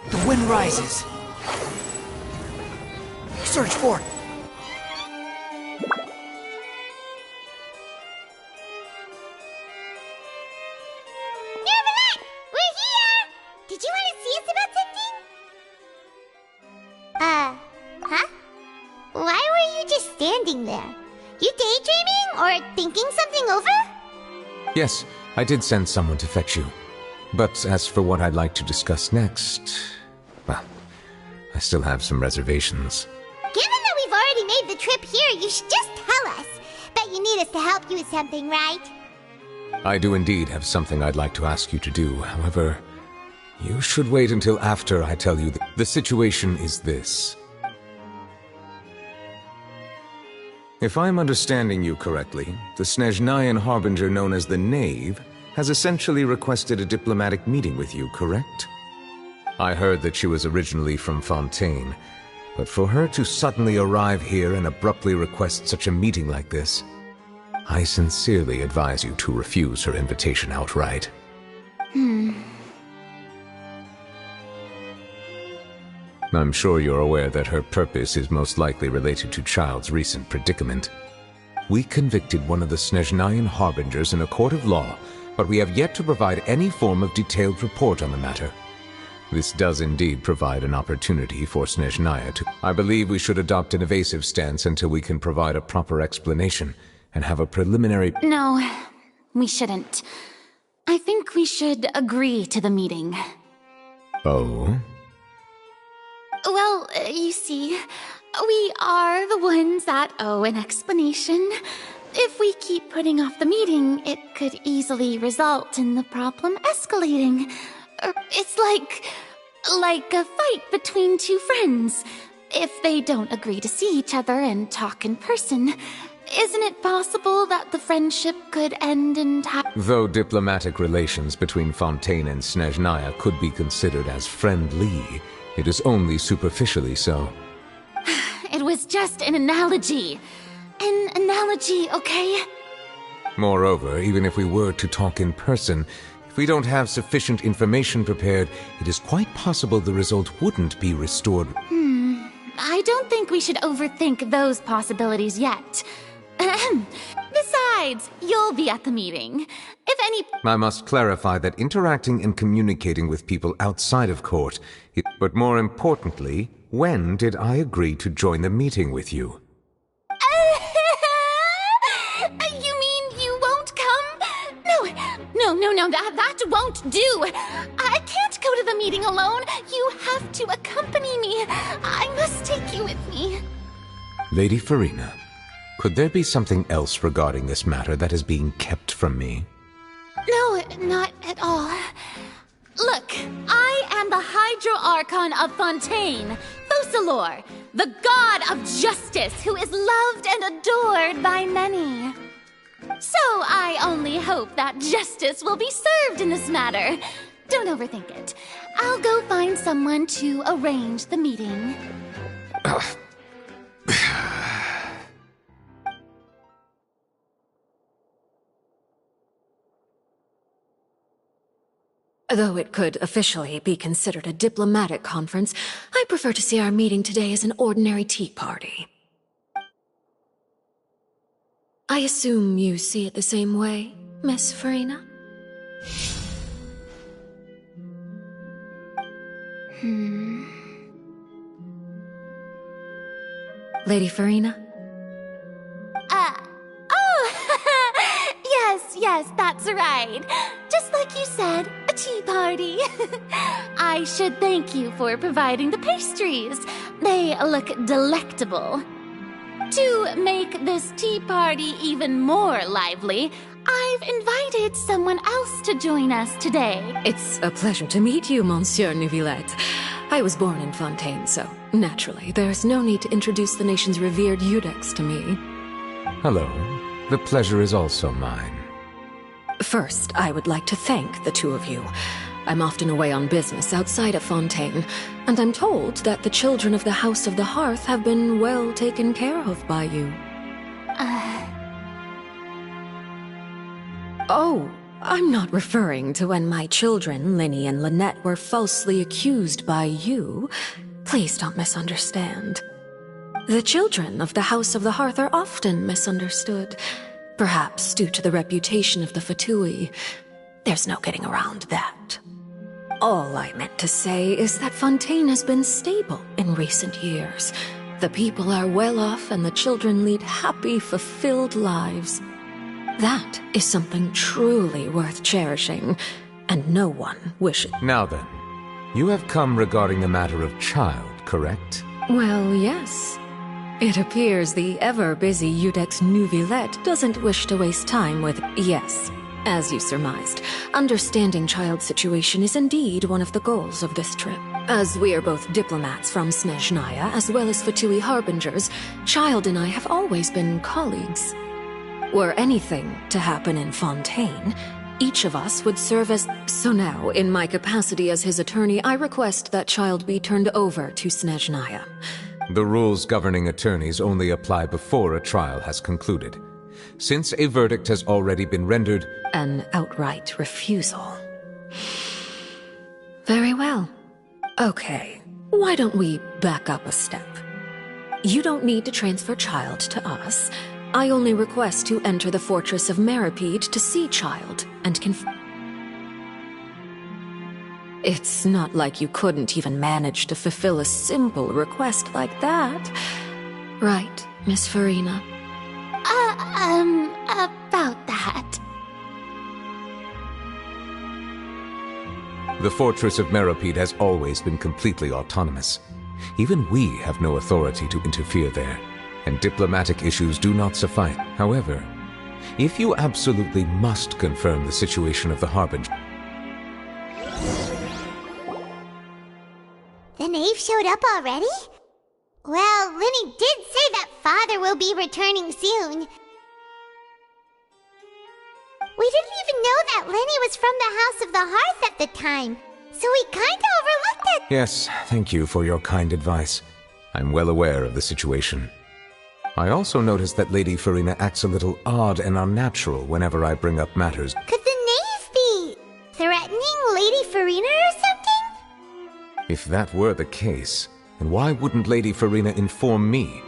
The wind rises. Search for it. Nervalet! We're here! Did you want to see us about something? Huh? Why were you just standing there? You daydreaming or thinking something over? Yes, I did send someone to fetch you. But as for what I'd like to discuss next, well, I still have some reservations. Given that we've already made the trip here, you should just tell us. Bet you need us to help you with something, right? I do indeed have something I'd like to ask you to do. However, you should wait until after I tell you the situation is this. If I'm understanding you correctly, the Snezhnayan Harbinger known as the Knave has essentially requested a diplomatic meeting with you, correct? I heard that she was originally from Fontaine, but for her to suddenly arrive here and abruptly request such a meeting like this, I sincerely advise you to refuse her invitation outright. I'm sure you're aware that her purpose is most likely related to Child's recent predicament. We convicted one of the Snezhnayan Harbingers in a court of law, but we have yet to provide any form of detailed report on the matter. This does indeed provide an opportunity for Snezhnaya to... I believe we should adopt an evasive stance until we can provide a proper explanation and have a preliminary... No, we shouldn't. I think we should agree to the meeting. Oh? Well, you see, we are the ones that owe an explanation. If we keep putting off the meeting, it could easily result in the problem escalating. It's like a fight between two friends. If they don't agree to see each other and talk in person, isn't it possible that the friendship could end entirely? Though diplomatic relations between Fontaine and Snezhnaya could be considered as friendly, it is only superficially so. It was just an analogy. An analogy, okay? Moreover, even if we were to talk in person, if we don't have sufficient information prepared, it is quite possible the result wouldn't be restored. I don't think we should overthink those possibilities yet. Besides, you'll be at the meeting. If any... I must clarify that interacting and communicating with people outside of court, but more importantly, when did I agree to join the meeting with you? You mean you won't come? No, that won't do. I can't go to the meeting alone. You have to accompany me. I must take you with me. Lady Furina, could there be something else regarding this matter that is being kept from me? No, not at all. Look, I am the Hydro Archon of Fontaine, Focalors, the god of justice who is loved and adored by many. So I only hope that justice will be served in this matter. Don't overthink it. I'll go find someone to arrange the meeting. Though it could officially be considered a diplomatic conference, I prefer to see our meeting today as an ordinary tea party. I assume you see it the same way, Miss Furina? Lady Furina? Yes, that's right. Just like you said, a tea party. I should thank you for providing the pastries. They look delectable. To make this tea party even more lively, I've invited invited someone else to join us today. It's a pleasure to meet you, Monsieur Neuvillette. I was born in Fontaine, so naturally, there's no need to introduce the nation's revered Iudex to me. Hello. The pleasure is also mine. First, I would like to thank the two of you. I'm often away on business outside of Fontaine, and I'm told that the children of the House of the Hearth have been well taken care of by you. Oh, I'm not referring to when my children, Linny and Lynette, were falsely accused by you. Please don't misunderstand. The children of the House of the Hearth are often misunderstood, perhaps due to the reputation of the Fatui. There's no getting around that. All I meant to say is that Fontaine has been stable in recent years. The people are well off and the children lead happy, fulfilled lives. That is something truly worth cherishing, and no one wishes. Now then, you have come regarding the matter of child, correct? Well, yes. It appears the ever-busy Iudex Neuvillette doesn't wish to waste time with yes. As you surmised, understanding child's situation is indeed one of the goals of this trip. As we are both diplomats from Snezhnaya as well as Fatui harbingers, Child and I have always been colleagues. Were anything to happen in Fontaine, each of us would serve as... So now, in my capacity as his attorney, I request that Child be turned over to Snezhnaya. The rules governing attorneys only apply before a trial has concluded. Since a verdict has already been rendered... An outright refusal. Very well. Okay, why don't we back up a step? You don't need to transfer Child to us. I only request to enter the Fortress of Meripede to see Child and It's not like you couldn't even manage to fulfill a simple request like that. Right, Miss Farina? About that. The Fortress of Meripede has always been completely autonomous. Even we have no authority to interfere there, and diplomatic issues do not suffice. However, if you absolutely must confirm the situation of the Harbinger... The knave showed up already? Well, Linny did say that Father will be returning soon. We didn't even know that Linny was from the House of the Hearth at the time, so we kinda overlooked it. Yes, thank you for your kind advice. I'm well aware of the situation. I also noticed that Lady Farina acts a little odd and unnatural whenever I bring up matters. Could the knave be threatening Lady Farina or something? If that were the case, then why wouldn't Lady Farina inform me?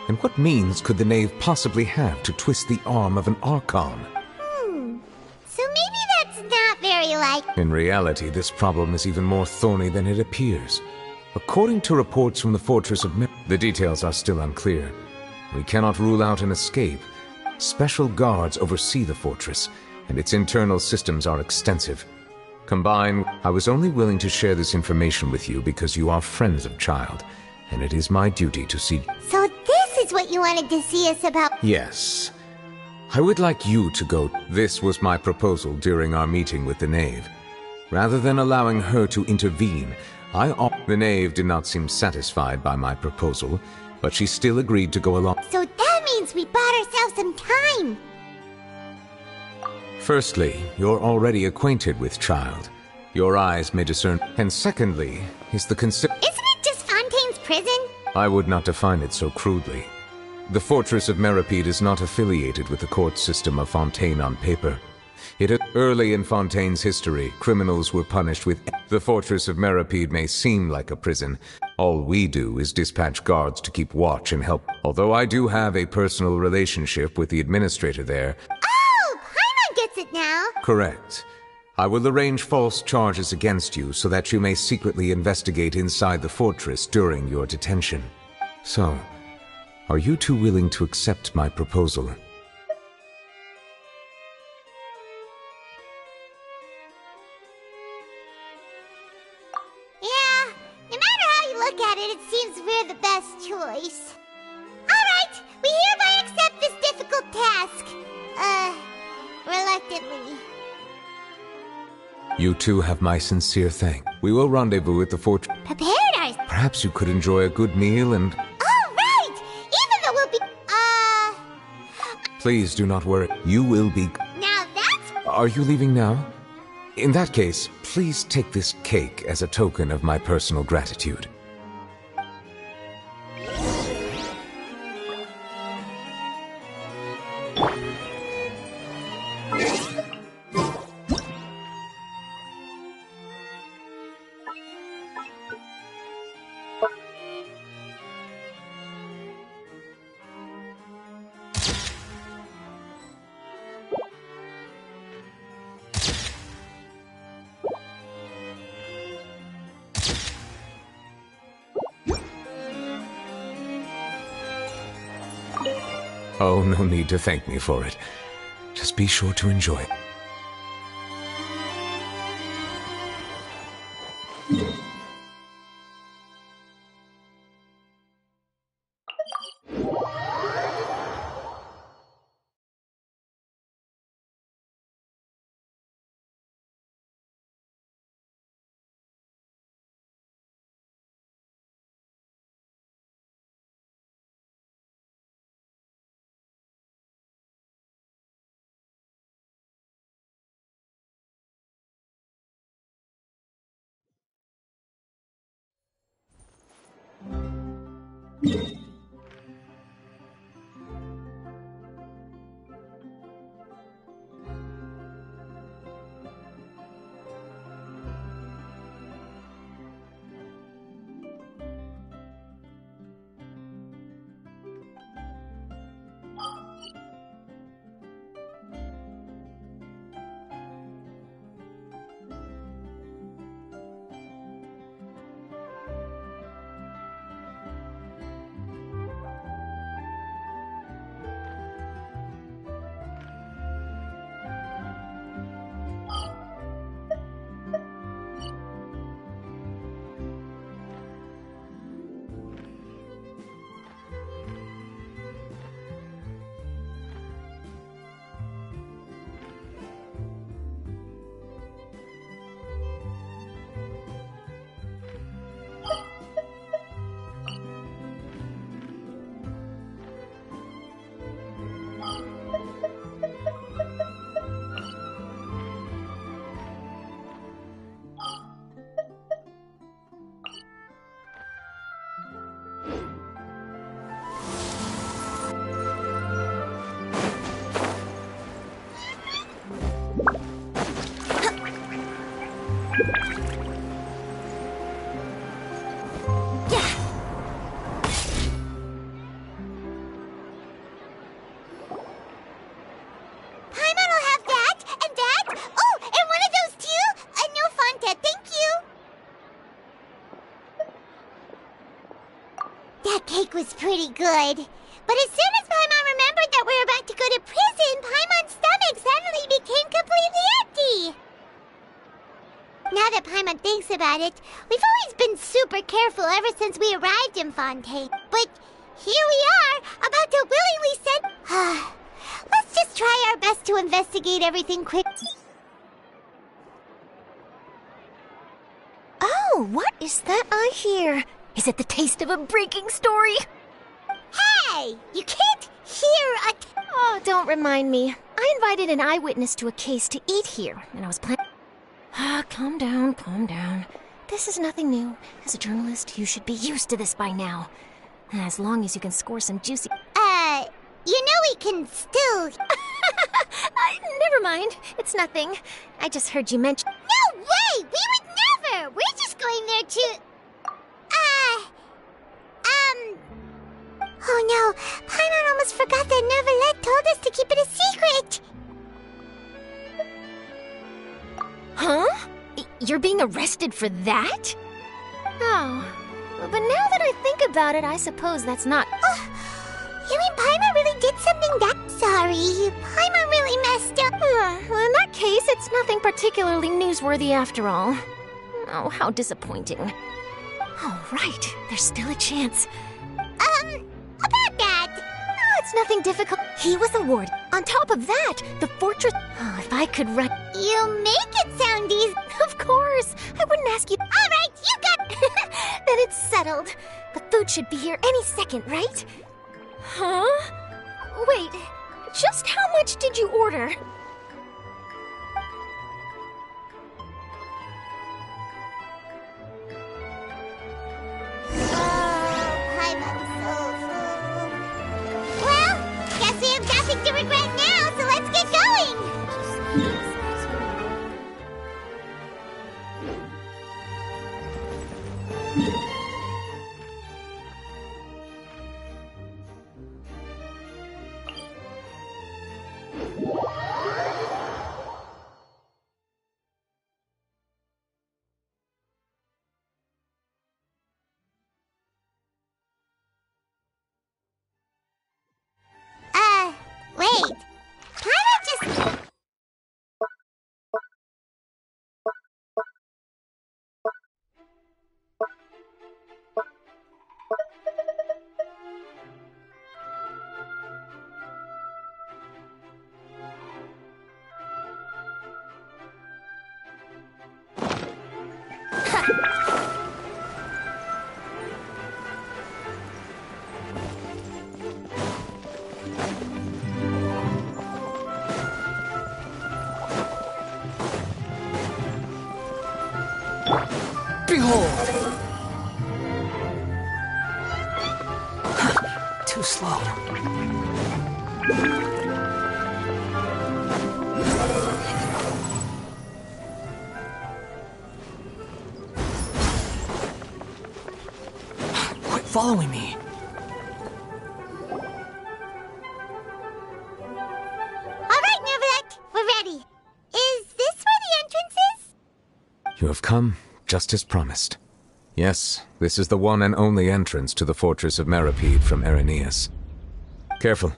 And what means could the knave possibly have to twist the arm of an Archon? So maybe that's not very likely. In reality, this problem is even more thorny than it appears. According to reports from the Fortress of the details are still unclear. We cannot rule out an escape. Special guards oversee the fortress, and its internal systems are extensive. Combined, I was only willing to share this information with you because you are friends of Child, and it is my duty to see... So this is what you wanted to see us about? Yes. I would like you to go. This was my proposal during our meeting with the knave. Rather than allowing her to intervene, the knave did not seem satisfied by my proposal, but she still agreed to go along. So that means we bought ourselves some time. Firstly, you're already acquainted with Child. Your eyes may discern. And secondly, is the Isn't it just Fontaine's prison? I would not define it so crudely. The Fortress of Meripede is not affiliated with the court system of Fontaine on paper. Early in Fontaine's history, criminals were punished with... The Fortress of Meripede may seem like a prison. All we do is dispatch guards to keep watch and help. Although I do have a personal relationship with the administrator there... Oh! Paimon gets it now! Correct. I will arrange false charges against you so that you may secretly investigate inside the fortress during your detention. So... are you two willing to accept my proposal? Yeah, no matter how you look at it, it seems we're the best choice. Alright, we hereby accept this difficult task. Reluctantly. You too have my sincere thanks. We will rendezvous at the fortress. Prepared our... Perhaps you could enjoy a good meal and... Oh, right! Even though we'll be... Please do not worry. You will be... Now that's... Are you leaving now? In that case, please take this cake as a token of my personal gratitude. Oh, no need to thank me for it. Just be sure to enjoy it. Was pretty good. But as soon as Paimon remembered that we were about to go to prison, Paimon's stomach suddenly became completely empty. Now that Paimon thinks about it, we've always been super careful ever since we arrived in Fontaine. But here we are, about to willingly send... Let's just try our best to investigate everything quick. Oh, what is that I hear? Is it the taste of a breaking story? Hey! You can't hear a... Oh, don't remind me. I invited an eyewitness to a case to eat here, and I was planning... calm down, calm down. This is nothing new. As a journalist, you should be used to this by now. As long as you can score some juicy... You know we can still... Never mind. It's nothing. I just heard you mention... No way! We would never! We're just going there to... Oh no, Paimon almost forgot that Neuvillette told us to keep it a secret! Huh? You're being arrested for that? Oh, but now that I think about it, I suppose that's not... You mean Paimon really did something that... Sorry, Paimon really messed up. Well, in that case, it's nothing particularly newsworthy after all. Oh, how disappointing. All right, there's still a chance. About that... Oh, That's nothing difficult. He was a ward. On top of that, the fortress... Oh, if I could run... You make it sound easy. Of course! I wouldn't ask you... Alright, you got... Then it's settled. The food should be here any second, right? Huh? Wait, just how much did you order? Paimon's so full. Well, guess we have nothing to regret now, so let's get going! Wait. Paimon just... Behold! Too slow. Quit following me. Alright, Neuvillette, we're ready. Is this where the entrance is? You have come, just as promised. Yes, this is the one and only entrance to the fortress of Meripede from Erineus. Careful.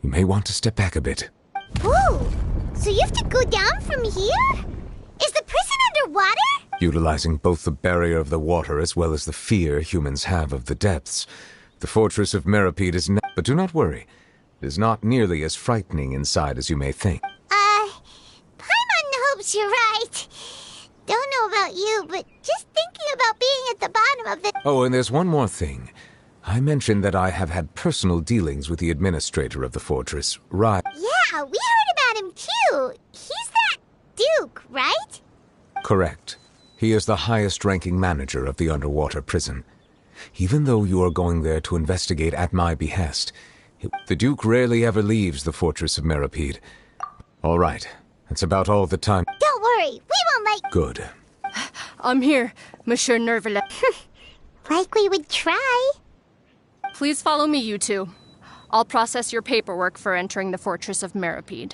You may want to step back a bit. Ooh, so you have to go down from here? Is the prison underwater? Utilizing both the barrier of the water as well as the fear humans have of the depths, the fortress of Meripede is but do not worry. It is not nearly as frightening inside as you may think. Paimon hopes you're right. Don't know about you, but just thinking about being at the bottom of the... Oh, and there's one more thing. I mentioned that I have had personal dealings with the administrator of the fortress, Rai. Yeah, we heard about him too. He's that Duke, right? Correct. He is the highest-ranking manager of the underwater prison. Even though you are going there to investigate at my behest, the Duke rarely ever leaves the fortress of Meripede. All right, that's about all the time. Don't worry, we won't let... Good. I'm here, Monsieur Neuvillette. Like we would try. Please follow me, you two. I'll process your paperwork for entering the fortress of Meripede.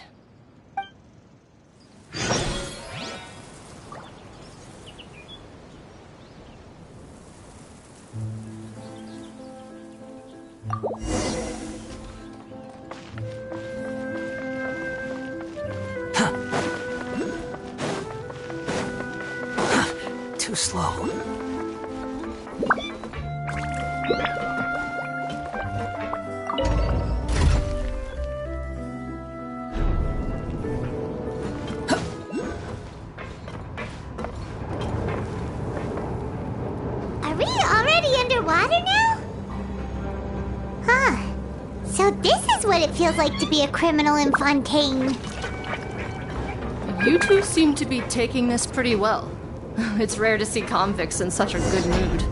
Too slow. Are we already underwater now? Huh. So this is what it feels like to be a criminal in Fontaine. You two seem to be taking this pretty well. It's rare to see convicts in such a good mood.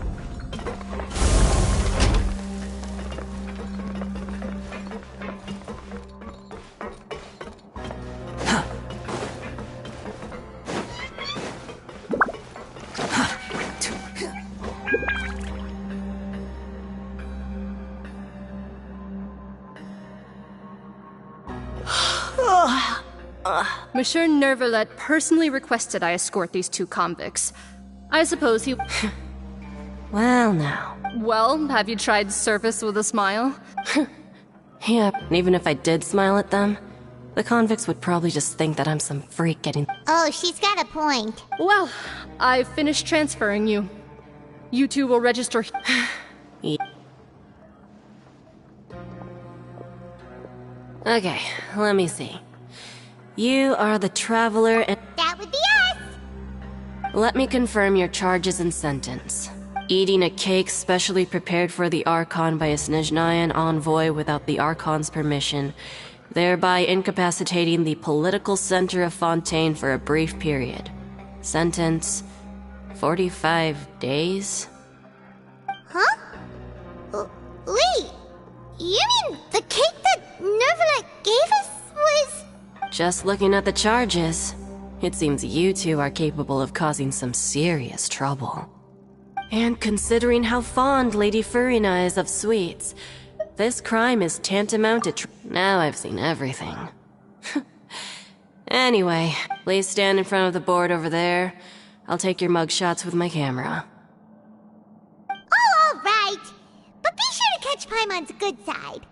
Monsieur Neuvillette personally requested I escort these two convicts. I suppose he... Well, now. Well, have you tried service with a smile? Yeah, even if I did smile at them, the convicts would probably just think that I'm some freak getting... Oh, she's got a point. Well, I've finished transferring you. You two will register... Okay, let me see. You are the Traveler and... That would be us! Let me confirm your charges and sentence. Eating a cake specially prepared for the Archon by a Snezhnayan envoy without the Archon's permission, thereby incapacitating the political center of Fontaine for a brief period. Sentence... 45 days? Huh? Wait, you mean the cake that Nervalek gave us was... Just looking at the charges, it seems you two are capable of causing some serious trouble. And considering how fond Lady Furina is of sweets, this crime is tantamount to now I've seen everything. Anyway, please stand in front of the board over there. I'll take your mug shots with my camera. Oh, all right. But be sure to catch Paimon's good side.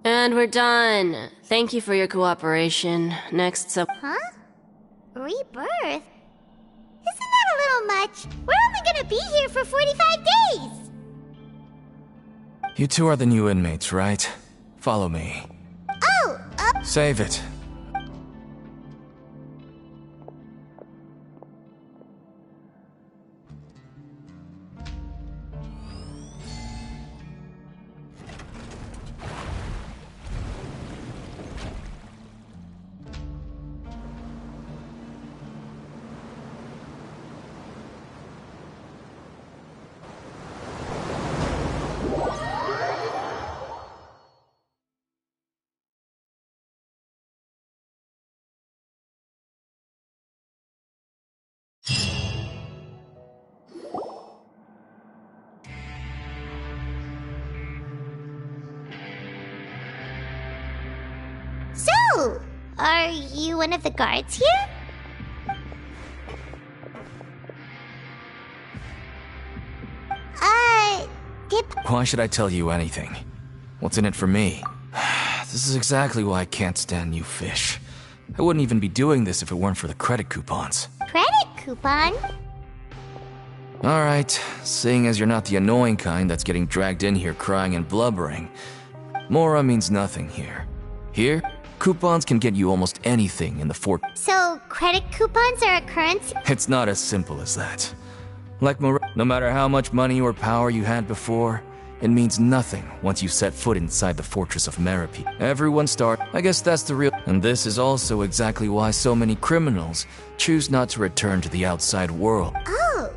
And we're done. Thank you for your cooperation. Next, Huh? Rebirth? Isn't that a little much? We're only gonna be here for 45 days! You two are the new inmates, right? Follow me. Oh, Save it. So, are you one of the guards here? Dip. Why should I tell you anything? What's in it for me? This is exactly why I can't stand you fish. I wouldn't even be doing this if it weren't for the credit coupons. Credit coupon? Alright, seeing as you're not the annoying kind that's getting dragged in here crying and blubbering, Mora means nothing here. Here, coupons can get you almost anything in the fort. So, credit coupons are a currency? It's not as simple as that. Like Mora, no matter how much money or power you had before, it means nothing once you set foot inside the fortress of Meropide. Everyone I guess that's the real... And this is also exactly why so many criminals choose not to return to the outside world. Oh,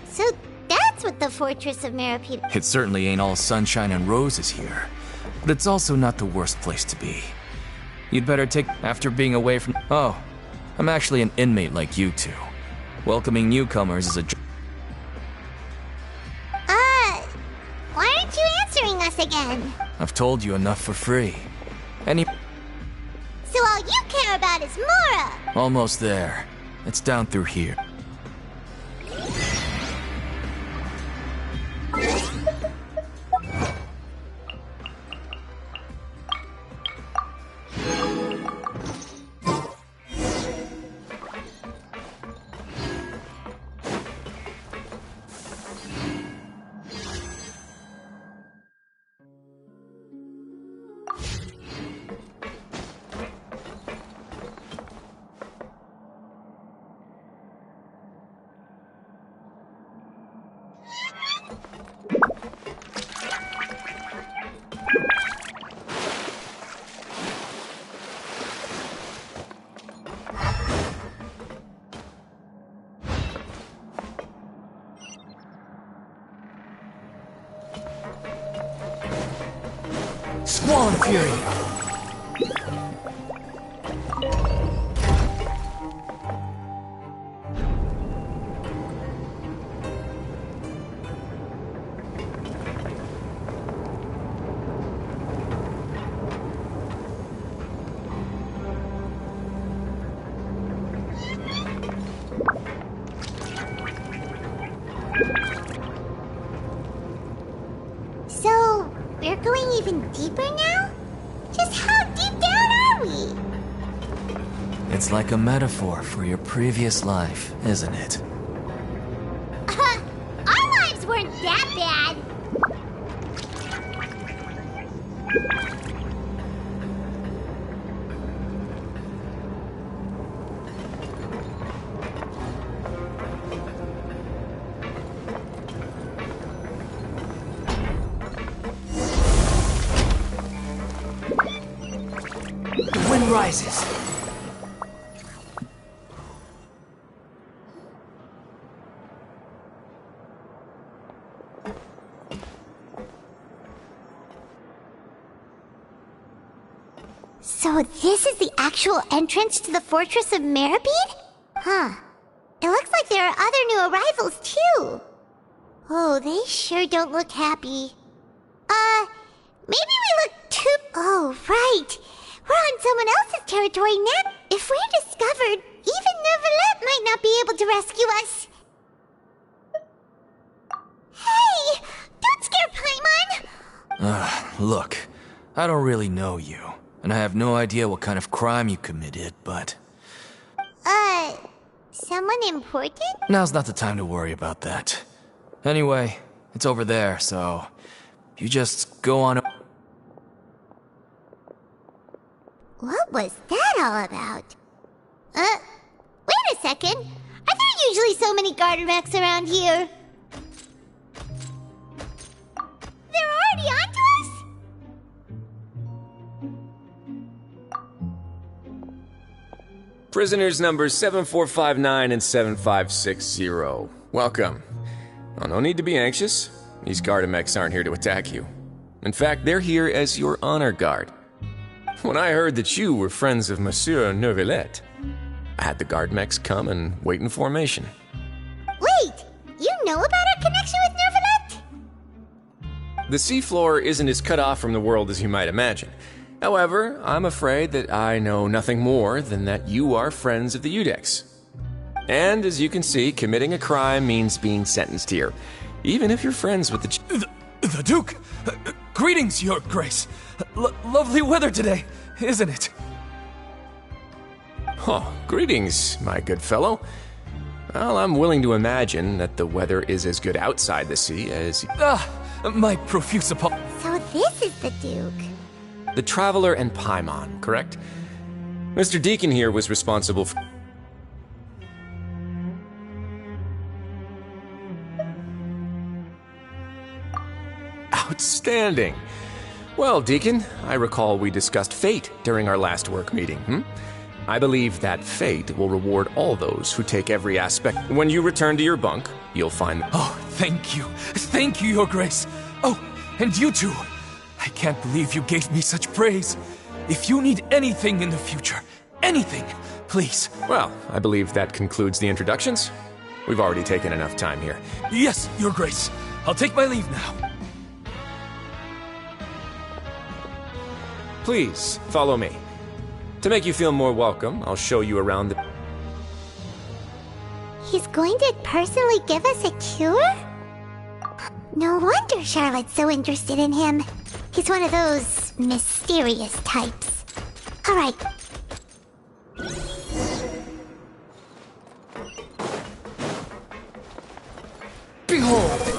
so that's what the fortress of Meropide... It certainly ain't all sunshine and roses here, but it's also not the worst place to be. You'd better take... After being away from... Oh, I'm actually an inmate like you two. Welcoming newcomers is a... Why aren't you answering us again? I've told you enough for free. So all you care about is Mora! Almost there. It's down through here. Squall and Fury! So, we're going even deeper now? Just how deep down are we? It's like a metaphor for your previous life, isn't it? Our lives weren't that bad. The wind rises. So this is the actual entrance to the Fortress of Meripede? Huh. It looks like there are other new arrivals, too. Oh, they sure don't look happy. Maybe we look too... Oh, right. We're on someone else's territory now. If we're discovered, even Neuvillette might not be able to rescue us. Hey! Don't scare Paimon! Look, I don't really know you, and I have no idea what kind of crime you committed, but... Someone important? Now's not the time to worry about that. Anyway, it's over there, so... You just go on... What was that all about? Wait a second. Are there usually so many Gardermechs around here? They're already onto us? Prisoners numbers 7459 and 7560. Welcome. Oh, no need to be anxious. These Gardermechs aren't here to attack you. In fact, they're here as your honor guard. When I heard that you were friends of Monsieur Neuvillette, I had the Gardermechs come and wait in formation. Wait! You know about our connection with Neuvillette? The seafloor isn't as cut off from the world as you might imagine. However, I'm afraid that I know nothing more than that you are friends of the Iudex. And as you can see, committing a crime means being sentenced here, even if you're friends with The Duke! Greetings, Your Grace. Lovely weather today, isn't it? Oh, greetings, my good fellow. Well, I'm willing to imagine that the weather is as good outside the sea as... My profuse apologies. So this is the Duke. The Traveler and Paimon, correct? Mr. Deacon here was responsible for... Outstanding. Well, Deacon, I recall we discussed fate during our last work meeting, I believe that fate will reward all those who take every aspect. When you return to your bunk, you'll find... Oh, thank you. Thank you, Your Grace. Oh, and you too. I can't believe you gave me such praise. If you need anything in the future, anything, please. Well, I believe that concludes the introductions. We've already taken enough time here. Yes, Your Grace. I'll take my leave now. Please, follow me. To make you feel more welcome, I'll show you around the... He's going to personally give us a cure? No wonder Charlotte's so interested in him. He's one of those mysterious types. All right. Behold!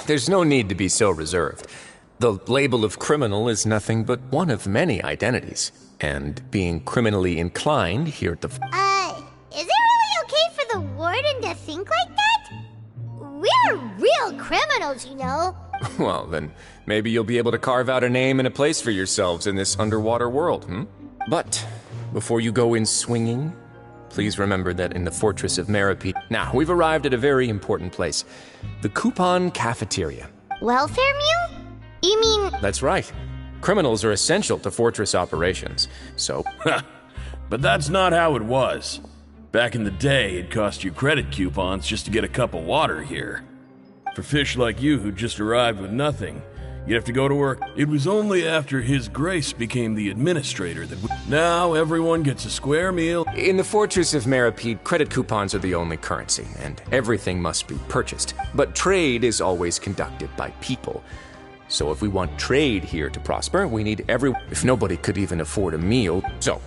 There's no need to be so reserved. The label of criminal is nothing but one of many identities. And being criminally inclined here at the... Is it really okay for the warden to think like that? We're real criminals, you know. Well, then maybe you'll be able to carve out a name and a place for yourselves in this underwater world, But before you go in swinging, please remember that in the Fortress of Meripede... Now, we've arrived at a very important place. The Coupon Cafeteria. Welfare mule? You mean... That's right. Criminals are essential to Fortress operations, so... But that's not how it was. Back in the day, it cost you credit coupons just to get a cup of water here. For fish like you who just arrived with nothing, you'd have to go to work. It was only after His Grace became the administrator that now everyone gets a square meal. In the Fortress of Meripede, credit coupons are the only currency, and everything must be purchased. But trade is always conducted by people. So if we want trade here to prosper, we need if nobody could even afford a meal. So,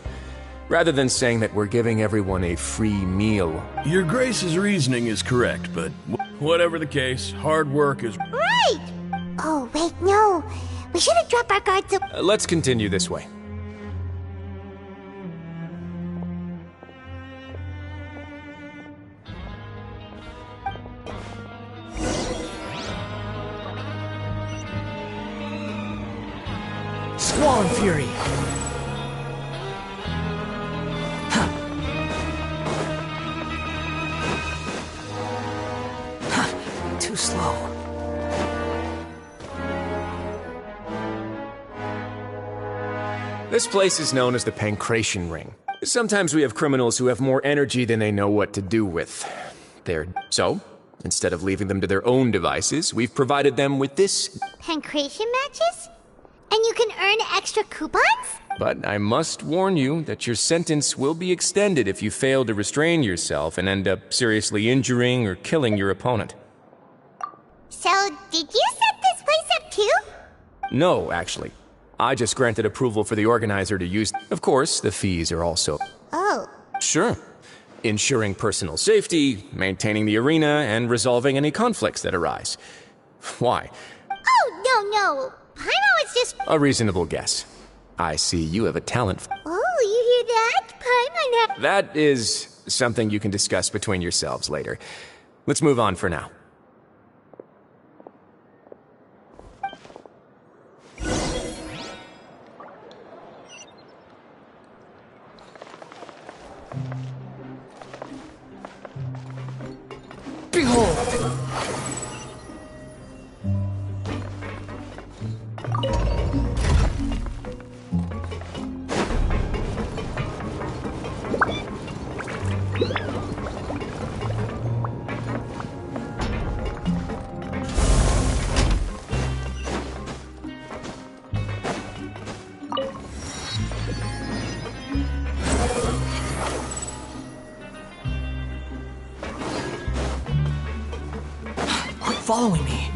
rather than saying that we're giving everyone a free meal... Your Grace's reasoning is correct, but whatever the case, hard work is... Right! Oh, wait, no. We should have dropped our guards so... let's continue this way. Squall Fury! Too slow. This place is known as the Pancration Ring. Sometimes we have criminals who have more energy than they know what to do with. So, instead of leaving them to their own devices, we've provided them with this... Pancration matches? And you can earn extra coupons? But I must warn you that your sentence will be extended if you fail to restrain yourself and end up seriously injuring or killing your opponent. So, did you set this place up too? No, actually. I just granted approval for the organizer to use... Of course, the fees are also... Oh. Sure. Ensuring personal safety, maintaining the arena, and resolving any conflicts that arise. Why? Oh, no. Paimon was just... A reasonable guess. I see you have a talent... Oh, you hear that? Paimon... That is something you can discuss between yourselves later. Let's move on for now. Behold! Following me.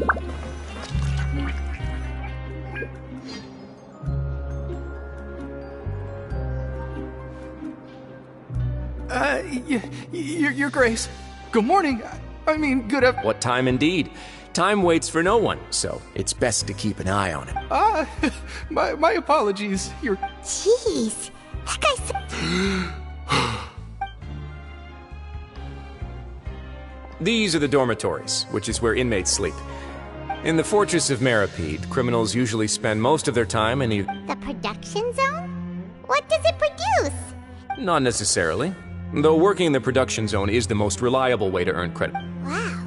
Your Grace. Good morning. I mean, good af- What time indeed? Time waits for no one, so it's best to keep an eye on it. My apologies. Your... Jeez. That guy's... These are the dormitories, which is where inmates sleep. In the Fortress of Meripede, criminals usually spend most of their time in The production zone? What does it produce? Not necessarily. Though working in the production zone is the most reliable way to earn credit. Wow.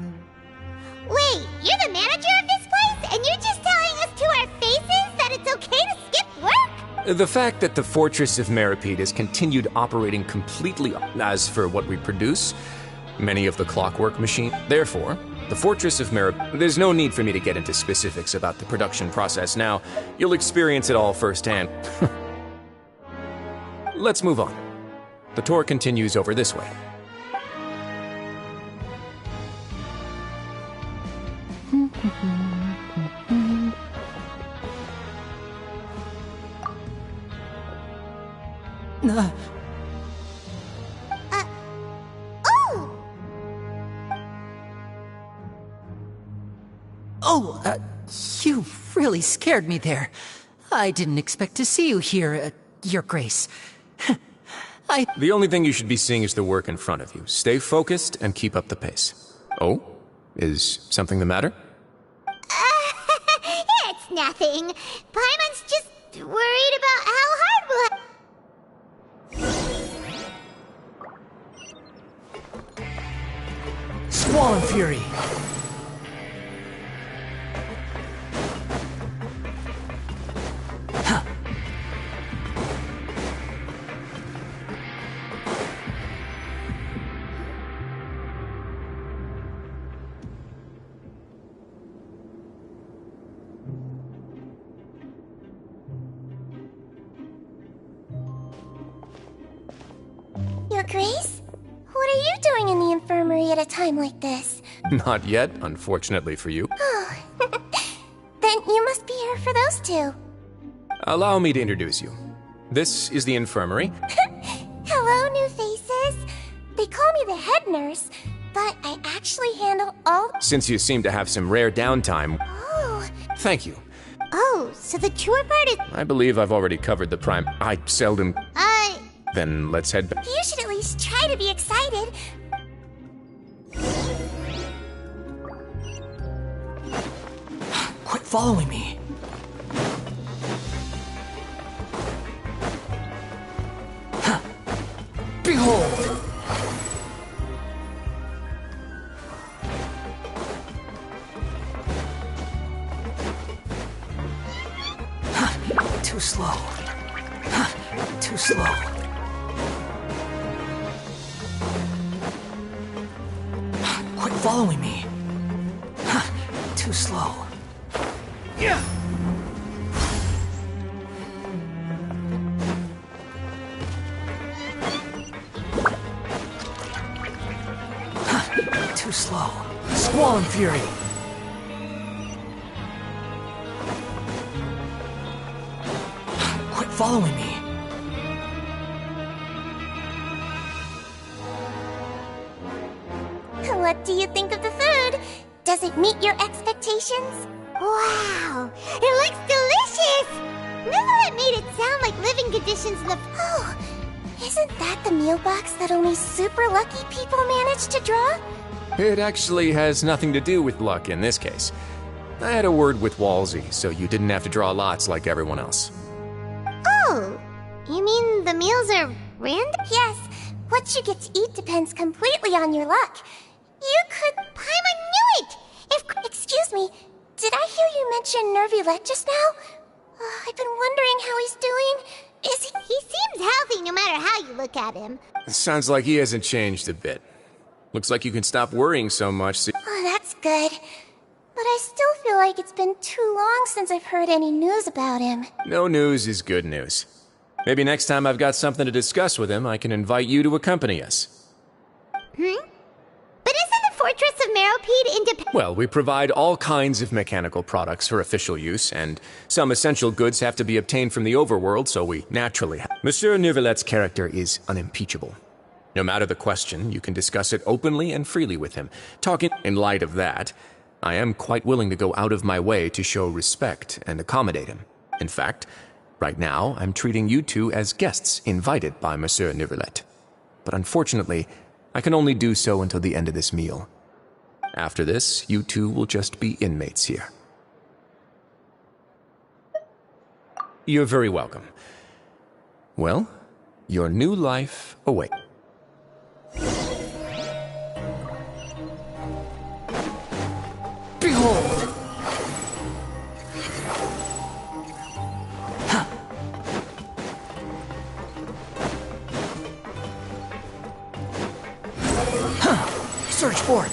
Wait, you're the manager of this place? And you're just telling us to our faces that it's okay to skip work? The fact that the Fortress of Meripede has continued operating completely as for what we produce, many of the clockwork machines. Therefore, the Fortress of Meripede... There's no need for me to get into specifics about the production process now. You'll experience it all firsthand. Let's move on. The tour continues over this way. You really scared me there. I didn't expect to see you here, Your Grace. The only thing you should be seeing is the work in front of you. Stay focused and keep up the pace. Oh? Is something the matter? It's nothing. Paimon's just worried about how hard we'll... Squall Fury! at a time like this. Not yet, unfortunately for you. Oh. Then you must be here for those two. Allow me to introduce you. This is the infirmary. Hello, new faces. They call me the head nurse, but I actually handle all... Since you seem to have some rare downtime... Oh. Thank you. Oh, so the tour part is... I believe I've already covered the prime... I seldom... Then let's head back. You should at least try to be excited. Quit following me. Huh. Behold! Too slow. Too slow. Quit following me. Too slow. Yeah. Too slow. Squall and Fury. Quit following me. What do you think of the food? Does it meet your expectations? Wow, it looks delicious! Neverlet made it sound like living conditions in the... Oh, isn't that the meal box that only super lucky people manage to draw? It actually has nothing to do with luck in this case. I had a word with Walsey, so you didn't have to draw lots like everyone else. Oh, you mean the meals are random? Yes, what you get to eat depends completely on your luck. You could... Paimon knew it! Excuse me, did I hear you mention Neuvillette just now? I've been wondering how he's doing. He seems healthy no matter how you look at him. Sounds like he hasn't changed a bit. Looks like you can stop worrying so much. Oh, that's good. But I still feel like it's been too long since I've heard any news about him. No news is good news. Maybe next time I've got something to discuss with him, I can invite you to accompany us. But isn't the Fortress of Meropide independent? Well, we provide all kinds of mechanical products for official use, and some essential goods have to be obtained from the overworld, so we naturally have. Monsieur Neuvillette's character is unimpeachable. No matter the question, you can discuss it openly and freely with him. Talking in light of that, I am quite willing to go out of my way to show respect and accommodate him. In fact, right now, I'm treating you two as guests invited by Monsieur Neuvillette. But unfortunately, I can only do so until the end of this meal. After this, you two will just be inmates here. You're very welcome. Well, your new life awaits. Behold! Search for it.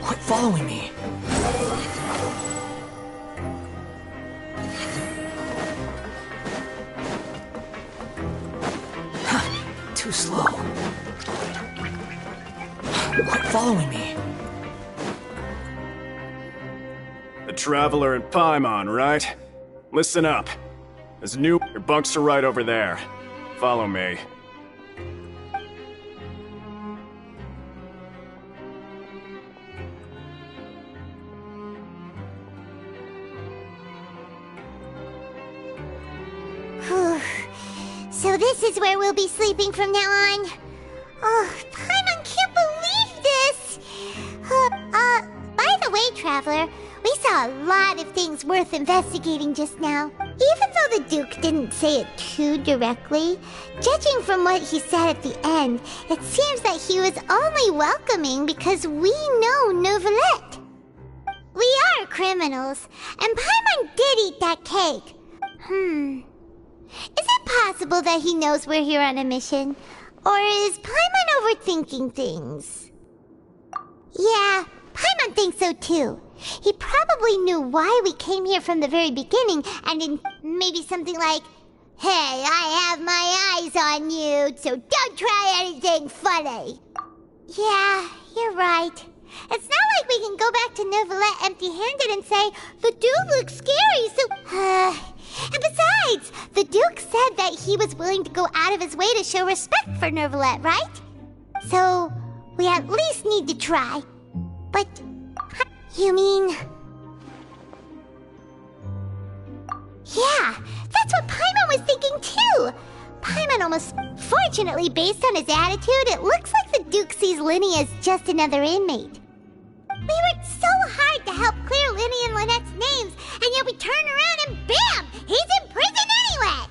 Quit following me. Too slow. Quit following me. The Traveler and Paimon, right? Listen up. There's your bunks are right over there. Follow me. So this is where we'll be sleeping from now on. Oh, Paimon can't believe this! By the way, Traveler, we saw a lot of things worth investigating just now. Even though the Duke didn't say it too directly, judging from what he said at the end, it seems that he was only welcoming because we know Neuvillette. We are criminals, and Paimon did eat that cake. Is it possible that he knows we're here on a mission? Or is Paimon overthinking things? Yeah, Paimon think so too. He probably knew why we came here from the very beginning, and in maybe something like, "Hey, I have my eyes on you, so don't try anything funny." Yeah, you're right. It's not like we can go back to Neuvillette empty-handed and say, "The Duke looks scary, so..." And besides, the Duke said that he was willing to go out of his way to show respect for Neuvillette, right? So, we at least need to try. But, you mean... Yeah, that's what Paimon was thinking too! Paimon almost... Fortunately, based on his attitude, it looks like the Duke sees Lyney as just another inmate. We worked so hard to help clear Lyney and Lynette's names, and yet we turn around and BAM! He's in prison anyway!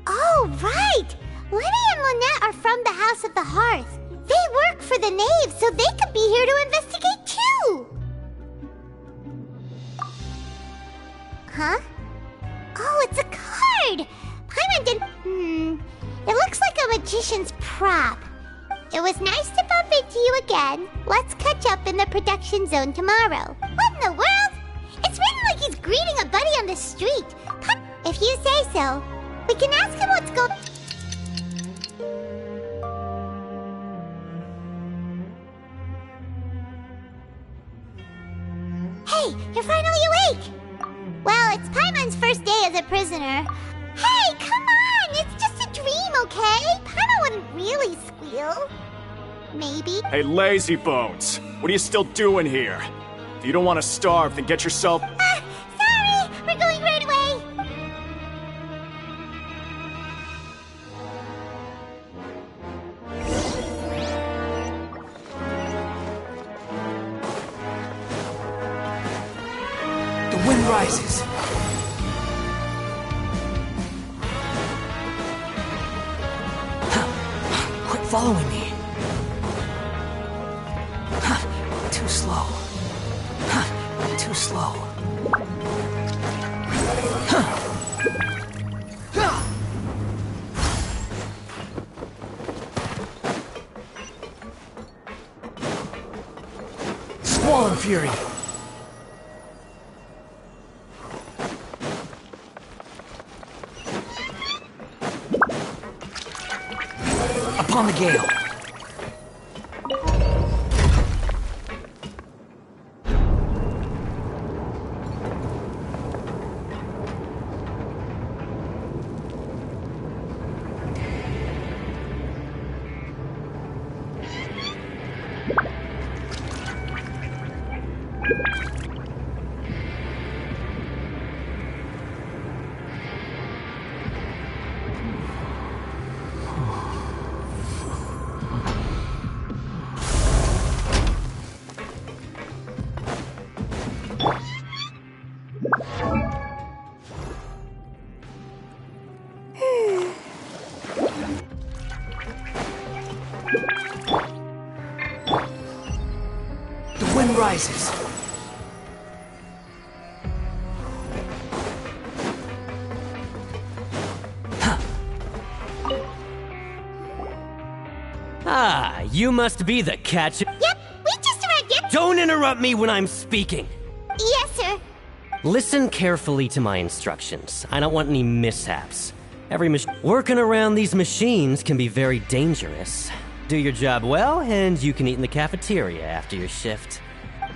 Oh, right! Lyney and Lynette are from the House of the Hearth. They work for the Knave, so they could be here to investigate too! Huh? Oh, it's a card! Paimon did... It looks like a magician's prop. It was nice to bump into you again. Let's catch up in the production zone tomorrow. What in the world? It's written like he's greeting a buddy on the street. If you say so. We can ask him what's going... Hey, you're finally awake! Well, it's Paimon's first day as a prisoner. Hey, come on! It's just a dream, okay? Paimon wouldn't really squeal. Maybe. Hey, lazy bones! What are you still doing here? If you don't want to starve, then get yourself... Sorry! We're going right away! The wind rises. Quit following me. Too slow. Too slow. Squall Fury. Upon the gale. Rises. Ah, you must be the catch. Yep, we just arrived. Yep. Don't interrupt me when I'm speaking. Yes, sir. Listen carefully to my instructions. I don't want any mishaps. Working around these machines can be very dangerous. Do your job well, and you can eat in the cafeteria after your shift.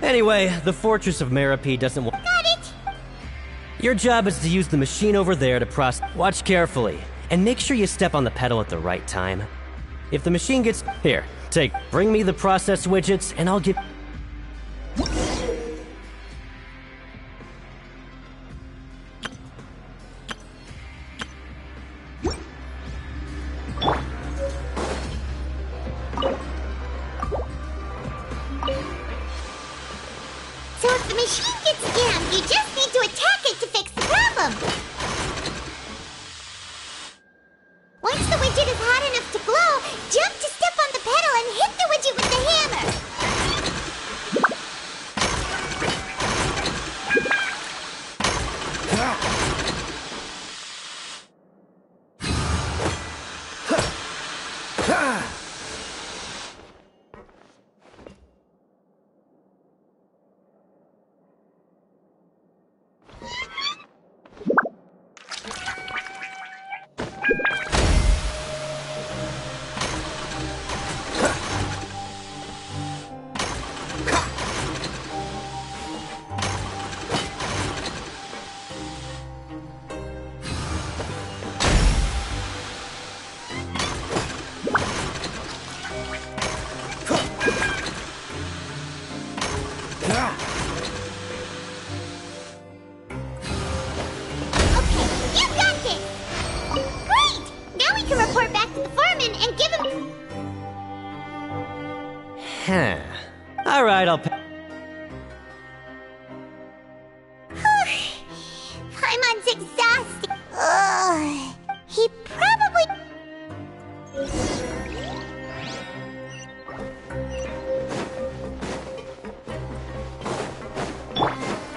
Anyway, the Fortress of Meropide doesn't want... Got it! Your job is to use the machine over there to process... Watch carefully, and make sure you step on the pedal at the right time. If the machine gets... Here, bring me the process widgets, and I'll give... So if the machine gets jammed, you just need to attack it to fix the problem. Once the widget is hot enough to glow, jump to step on the pedal and hit the widget with the hammer. Alright, I'll pay. Paimon's exhausted. Ugh. He probably...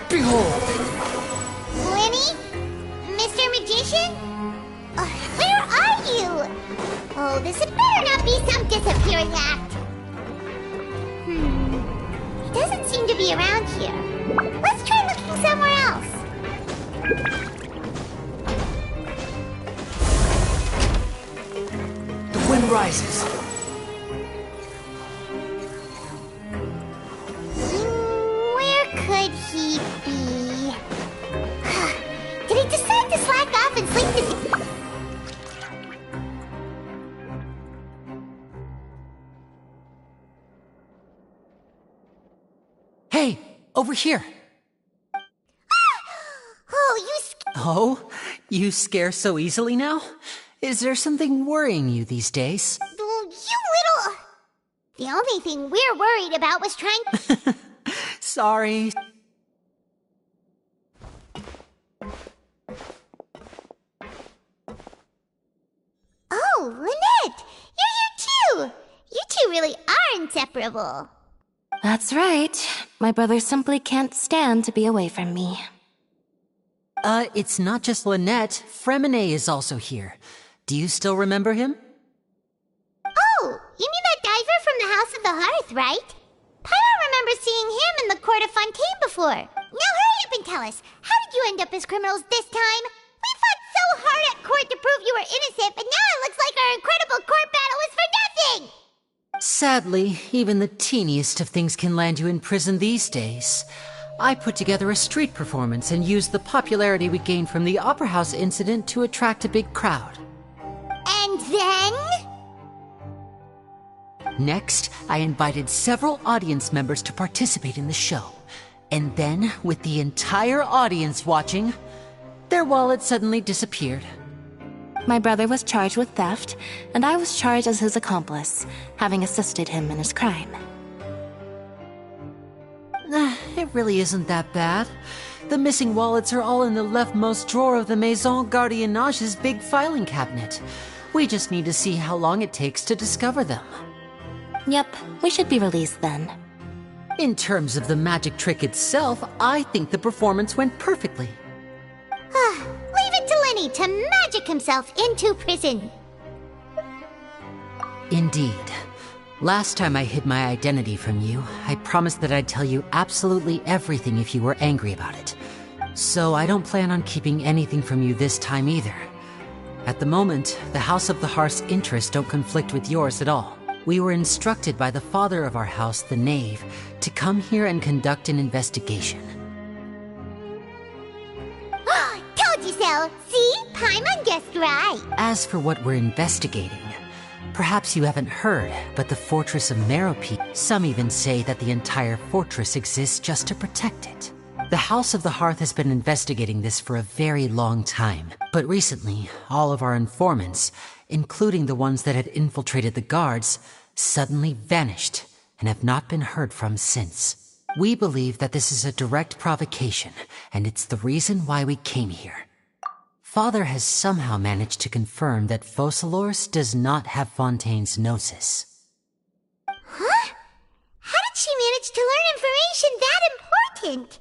Behold! Lenny? Mr. Magician? Where are you? Oh, this had better not be some disappearing act. He doesn't seem to be around here. Let's try looking somewhere else. The wind rises. Where could he be? Did he decide to slack off and sleep this... Hey, over here. Oh, you Oh, you scare so easily now? Is there something worrying you these days? You little... The only thing we're worried about was trying... Sorry. Oh, Lynette! You're here too! You two really are inseparable. That's right. My brother simply can't stand to be away from me. It's not just Lynette. Fremine is also here. Do you still remember him? Oh, you mean that diver from the House of the Hearth, right? Paimon remembers seeing him in the Court of Fontaine before. Now hurry up and tell us, how did you end up as criminals this time? We fought so hard at court to prove you were innocent, but now it looks like our incredible court battle was for nothing! Sadly, even the teeniest of things can land you in prison these days. I put together a street performance and used the popularity we gained from the Opera House incident to attract a big crowd. And then? Next, I invited several audience members to participate in the show. And then, with the entire audience watching, their wallet suddenly disappeared. My brother was charged with theft, and I was charged as his accomplice, having assisted him in his crime. It really isn't that bad. The missing wallets are all in the leftmost drawer of the Maison Gardiennage's big filing cabinet. We just need to see how long it takes to discover them. Yep, we should be released then. In terms of the magic trick itself, I think the performance went perfectly. Leave it to Lenny to magic himself into prison. Indeed. Last time I hid my identity from you, I promised that I'd tell you absolutely everything if you were angry about it. So I don't plan on keeping anything from you this time either. At the moment, the House of the Hearth's interests don't conflict with yours at all. We were instructed by the father of our house, the Knave, to come here and conduct an investigation. Told you so! See? Paimon guessed right. As for what we're investigating, perhaps you haven't heard, but the Fortress of Meropide, some even say that the entire fortress exists just to protect it. The House of the Hearth has been investigating this for a very long time, but recently, all of our informants, including the ones that had infiltrated the guards, suddenly vanished and have not been heard from since. We believe that this is a direct provocation, and it's the reason why we came here. Father has somehow managed to confirm that Focalors does not have Fontaine's Gnosis. Huh? How did she manage to learn information that important?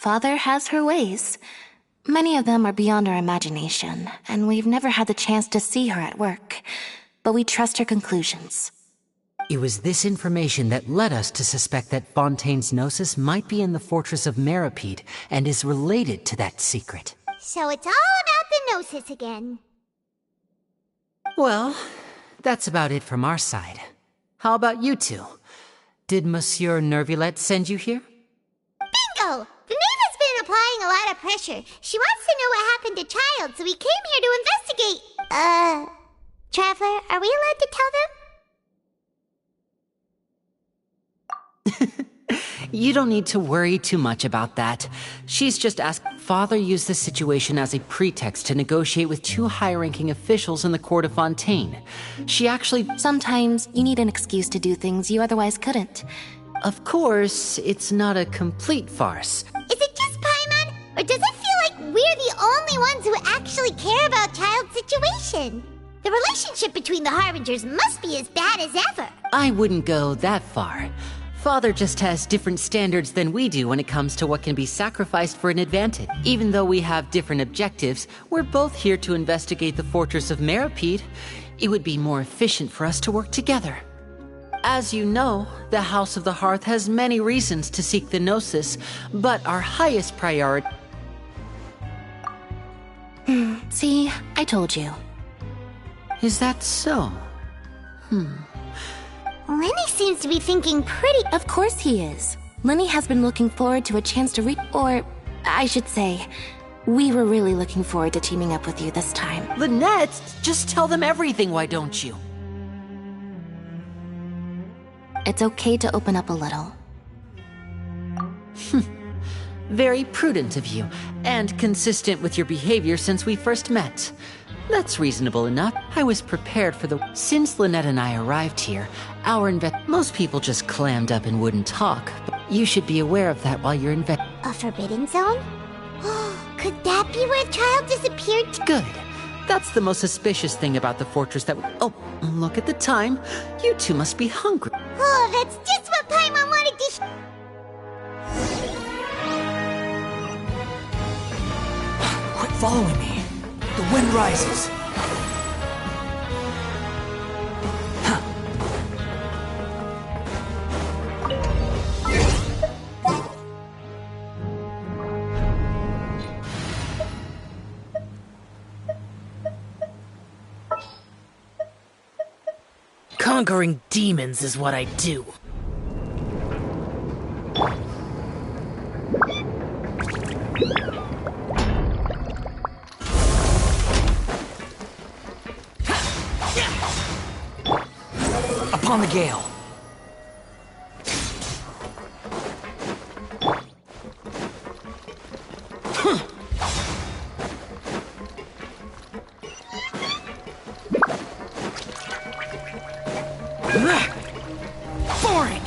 Father has her ways. Many of them are beyond our imagination, and we've never had the chance to see her at work. But we trust her conclusions. It was this information that led us to suspect that Fontaine's Gnosis might be in the Fortress of Meropide and is related to that secret. So it's all about the Gnosis again. Well, that's about it from our side. How about you two? Did Monsieur Nervulette send you here? Bingo! The Knave has been applying a lot of pressure. She wants to know what happened to Childe, so we came here to investigate. Traveler, are we allowed to tell them? You don't need to worry too much about that. She's just asked. Father used the situation as a pretext to negotiate with two high-ranking officials in the court of Fontaine. She actually... Sometimes you need an excuse to do things you otherwise couldn't. Of course, it's not a complete farce. Is it just Paimon? Or does it feel like we're the only ones who actually care about Child's situation? The relationship between the Harbingers must be as bad as ever. I wouldn't go that far. Father just has different standards than we do when it comes to what can be sacrificed for an advantage. Even though we have different objectives, we're both here to investigate the Fortress of Meropide. It would be more efficient for us to work together. As you know, the House of the Hearth has many reasons to seek the Gnosis, but our highest priority... See, I told you. Is that so? Lenny seems to be thinking pretty... Of course he is. Lenny has been looking forward to a chance to or, I should say, we were really looking forward to teaming up with you this time. Lynette, just tell them everything, why don't you? It's okay to open up a little. Very prudent of you, and consistent with your behavior since we first met. That's reasonable enough. I was prepared for the... Since Lynette and I arrived here, most people just clammed up and wouldn't talk. But you should be aware of that while you're A forbidden zone? Could that be where Child disappeared? Good. That's the most suspicious thing about the fortress that... Oh, look at the time. You two must be hungry. Oh, that's just what Paimon wanted to... Quit following me. The wind rises. Conquering demons is what I do. Upon the gale. Boring!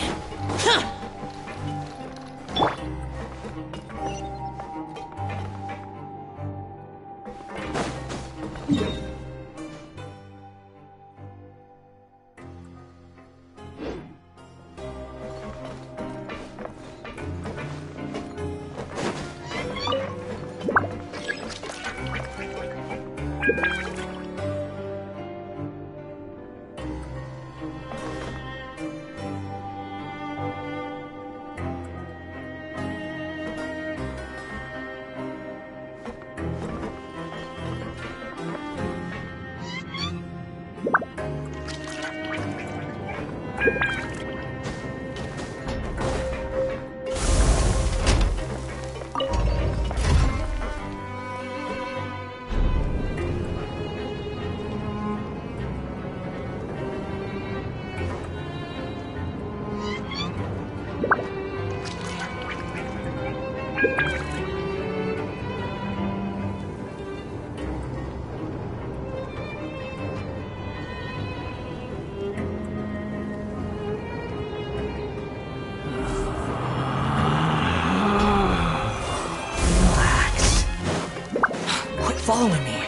Following me.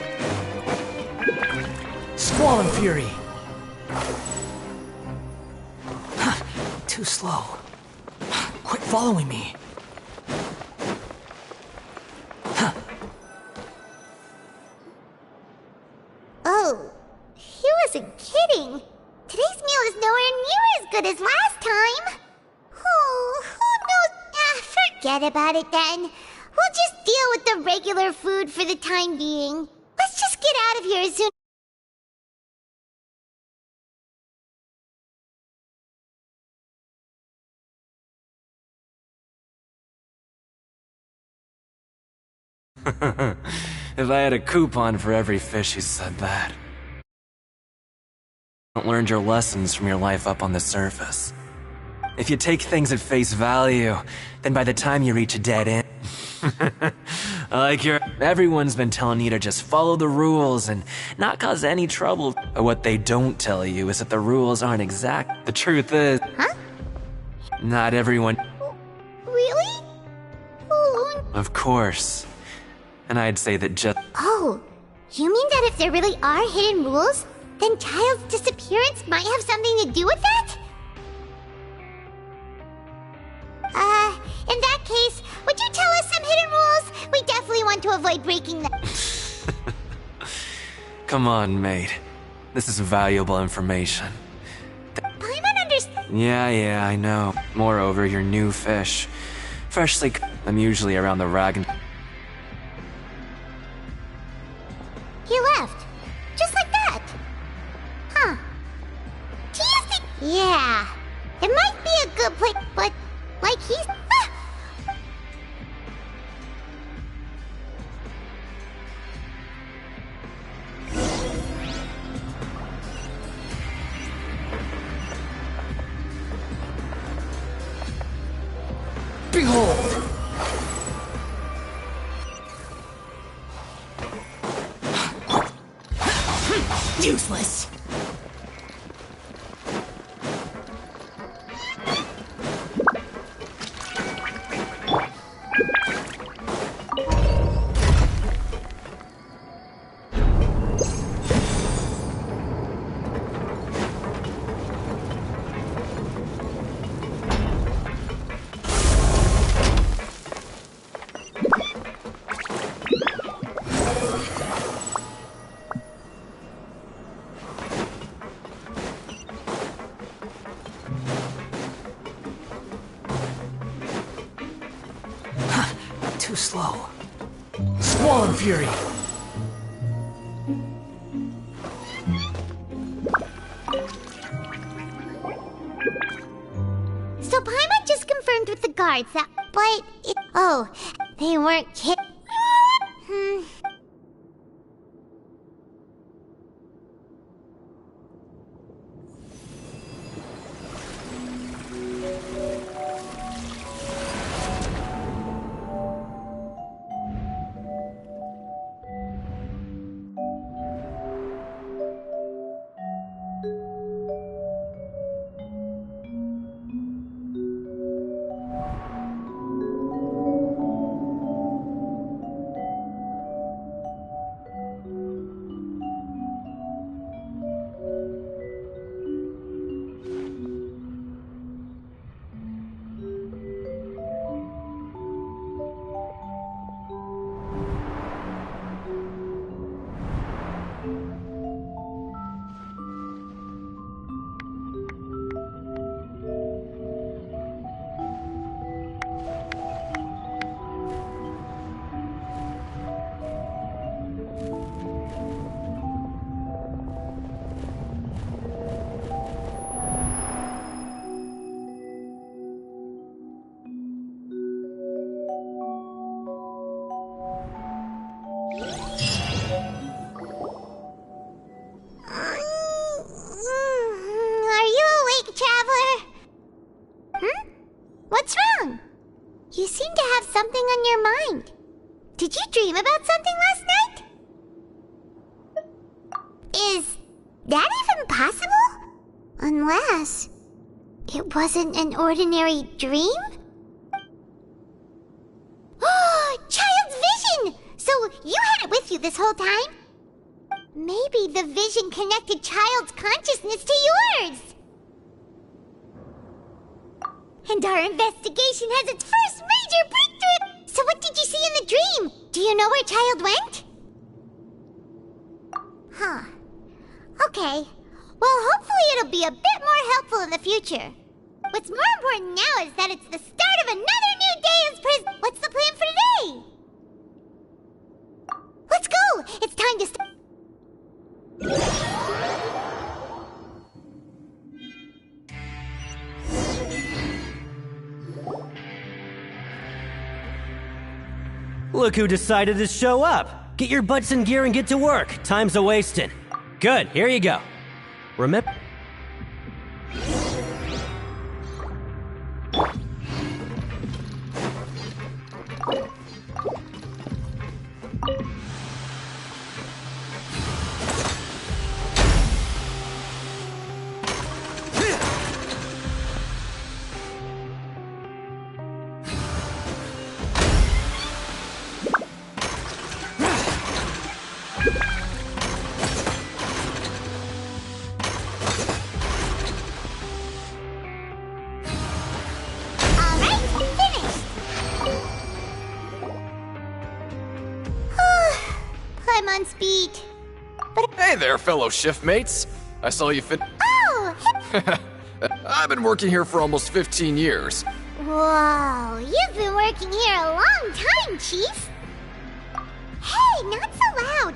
Squall and Fury. Too slow. Quit following me. Oh, he wasn't kidding. Today's meal is nowhere near as good as last time. Oh, who knows? Forget about it then. We'll just deal with the regular food for the time being. Let's just get out of here as soon. If I had a coupon for every fish who said that. Learned your lessons from your life up on the surface. If you take things at face value, then by the time you reach a dead end... Everyone's been telling you to just follow the rules and not cause any trouble. But what they don't tell you is that the rules aren't exact. The truth is... Huh? Not everyone... Really? Of course. And I'd say that just... Oh, you mean that if there really are hidden rules, then Child's disappearance might have something to do with that? In that case, would you tell us some hidden rules? We definitely want to avoid breaking them. Come on, mate. This is valuable information. Paimon understands. Yeah, I know. Moreover, you're new fish. Freshly I'm usually around the rag and... He left. Just like that. Huh. Do you think... Yeah. It might be a good place, but... Like he's... Ah! Behold! Useless. Too slow. Squall and Fury! So Paimon just confirmed with the guards that... But... Oh, they weren't kidding. What's wrong? You seem to have something on your mind. Did you dream about something last night? Is that even possible? Unless it wasn't an ordinary dream? Oh, Child's vision! So you had it with you this whole time? Maybe the vision connected Child's consciousness to yours. And our investigation has its first major breakthrough! So what did you see in the dream? Do you know where Child went? Huh. Okay. Well, hopefully it'll be a bit more helpful in the future. What's more important now is that it's the start of another new day as prison. What's the plan for today? Let's go! It's time to start. Look who decided to show up! Get your butts in gear and get to work. Time's a-wasting. Good, here you go. Remember... Paimon's beat. Hey there, fellow shiftmates. I saw you fit. Oh! I've been working here for almost 15 years. Whoa, you've been working here a long time, Chief. Hey, not so loud.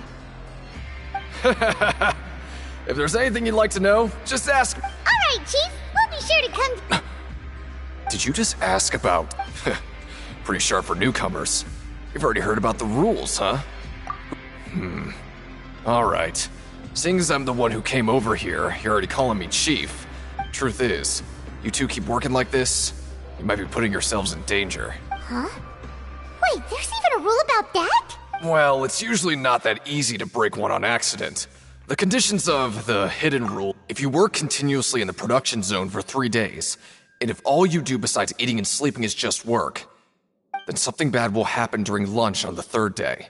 If there's anything you'd like to know, just ask. All right, Chief. We'll be sure to come. Did you just ask about? Pretty sharp for newcomers. You've already heard about the rules, huh? All right. Seeing as I'm the one who came over here, you're already calling me Chief. Truth is, you two keep working like this, you might be putting yourselves in danger. Huh? Wait, there's even a rule about that? Well, it's usually not that easy to break one on accident. The conditions of the hidden rule: if you work continuously in the production zone for 3 days, and if all you do besides eating and sleeping is just work, then something bad will happen during lunch on the 3rd day.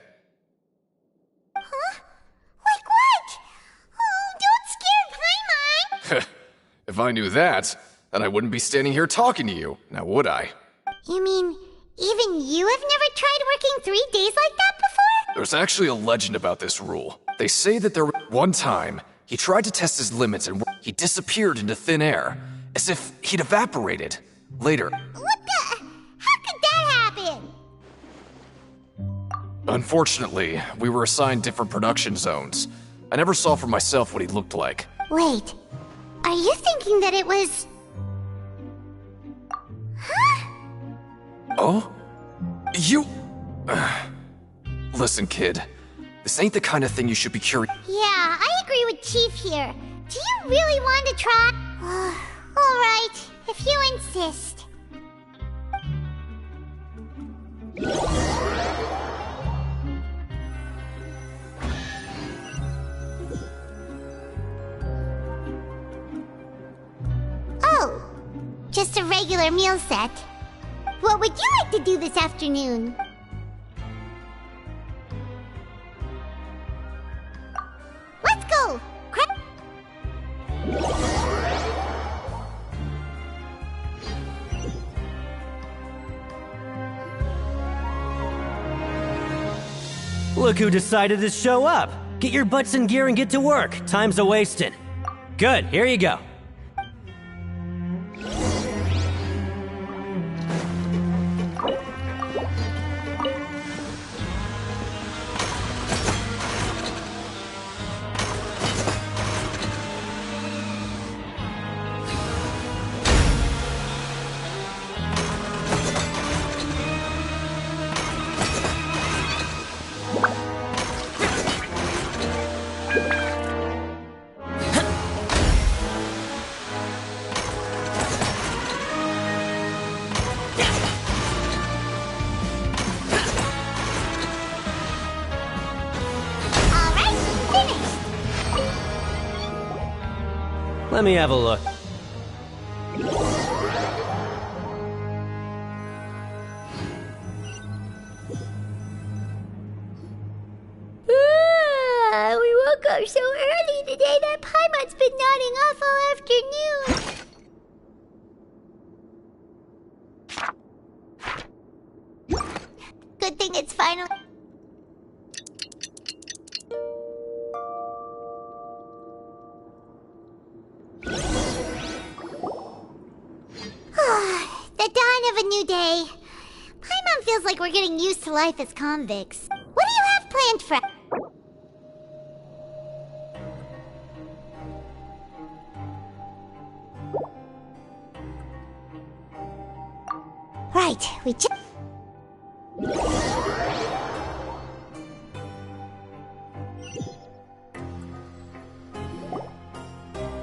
Huh? Like what? Oh, don't scare Paimon! If I knew that, then I wouldn't be standing here talking to you, now would I? You mean, even you have never tried working 3 days like that before? There's actually a legend about this rule. They say that one time, he tried to test his limits and he disappeared into thin air, as if he'd evaporated. Later. What the? How could that happen? Unfortunately, we were assigned different production zones. I never saw for myself what he looked like. Wait, are you thinking that it was... Huh? Oh? You... Listen, kid. This ain't the kind of thing you should be curious. Yeah, I agree with Chief here. Do you really want to try? All right, if you insist. Oh, just a regular meal set. What would you like to do this afternoon? Let's go! Look who decided to show up. Get your butts in gear and get to work. Time's a-wasting. Good, here you go. Let me have a look. We woke up so early today that Paimon's been nodding off all afternoon. Good thing it's finally... The dawn of a new day. Paimon feels like we're getting used to life as convicts. What do you have planned for... Right, we just...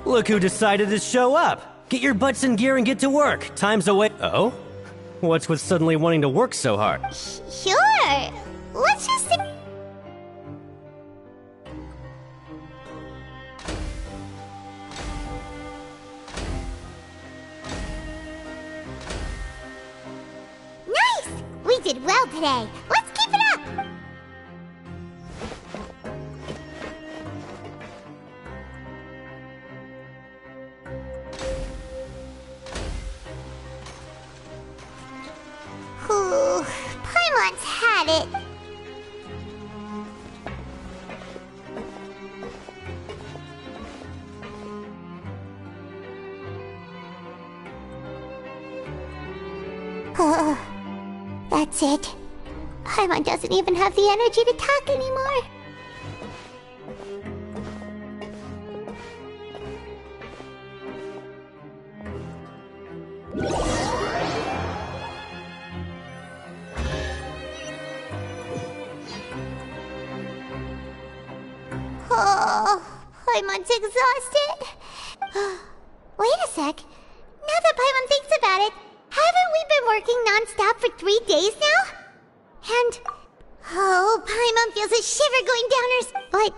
Look who decided to show up. Get your butts in gear and get to work. Time's away. Oh? What's with suddenly wanting to work so hard? Sure. Let's just... Nice! We did well today. Let's keep it up! Ooh, Paimon's had it. That's it. Paimon doesn't even have the energy to talk anymore. Oh, Paimon's exhausted. Wait a sec. Now that Paimon thinks about it, haven't we been working non-stop for 3 days now? And, oh, Paimon feels a shiver going down her but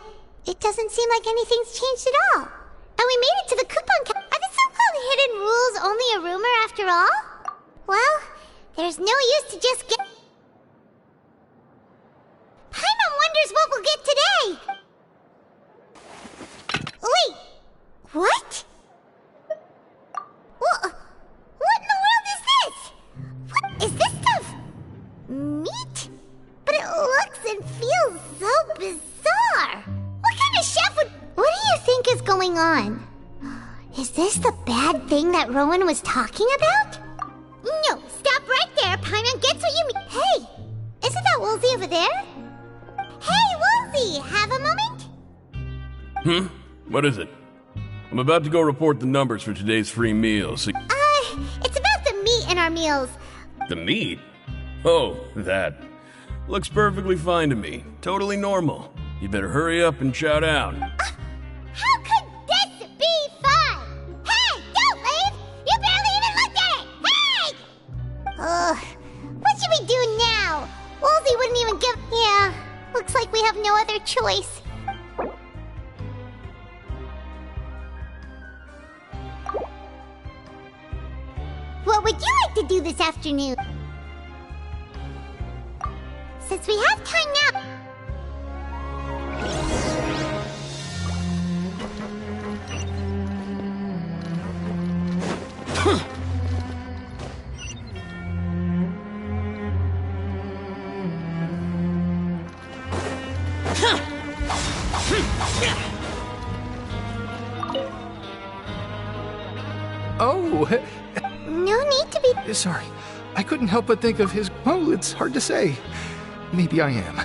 it doesn't seem like anything's changed at all. And we made it to the coupon Are the so-called hidden rules only a rumor after all? Well, there's no use to just get... Paimon wonders what we'll get today! Wait, what? What in the world is this? What is this stuff? Meat? But it looks and feels so bizarre. What kind of chef would... What do you think is going on? Is this the bad thing that Rowan was talking about? No, stop right there. Paimon gets what you mean. Hey, isn't that Woolsey over there? Hey, Woolsey, have a moment? What is it? I'm about to go report the numbers for today's free meals. It's about the meat in our meals. The meat? Oh, that. Looks perfectly fine to me. Totally normal. You better hurry up and chow down. How could this be fine? Hey, don't leave! You barely even looked at it! Hey! What should we do now? Woolsey wouldn't even give... Yeah, looks like we have no other choice. What would you like to do this afternoon? Since we have time now... Oh! No need to be... Sorry, I couldn't help but think of his... Oh, it's hard to say. Maybe I am.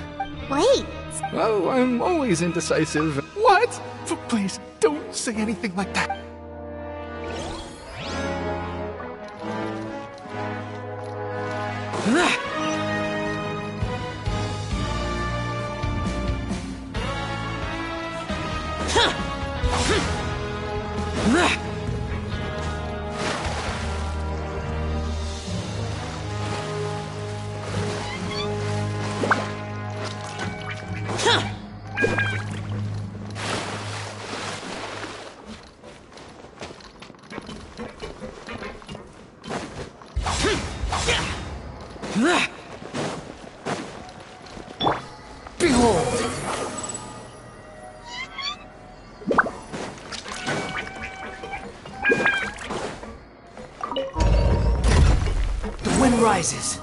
Wait. Oh, I'm always indecisive. What? Please, don't say anything like that. Behold! The wind rises.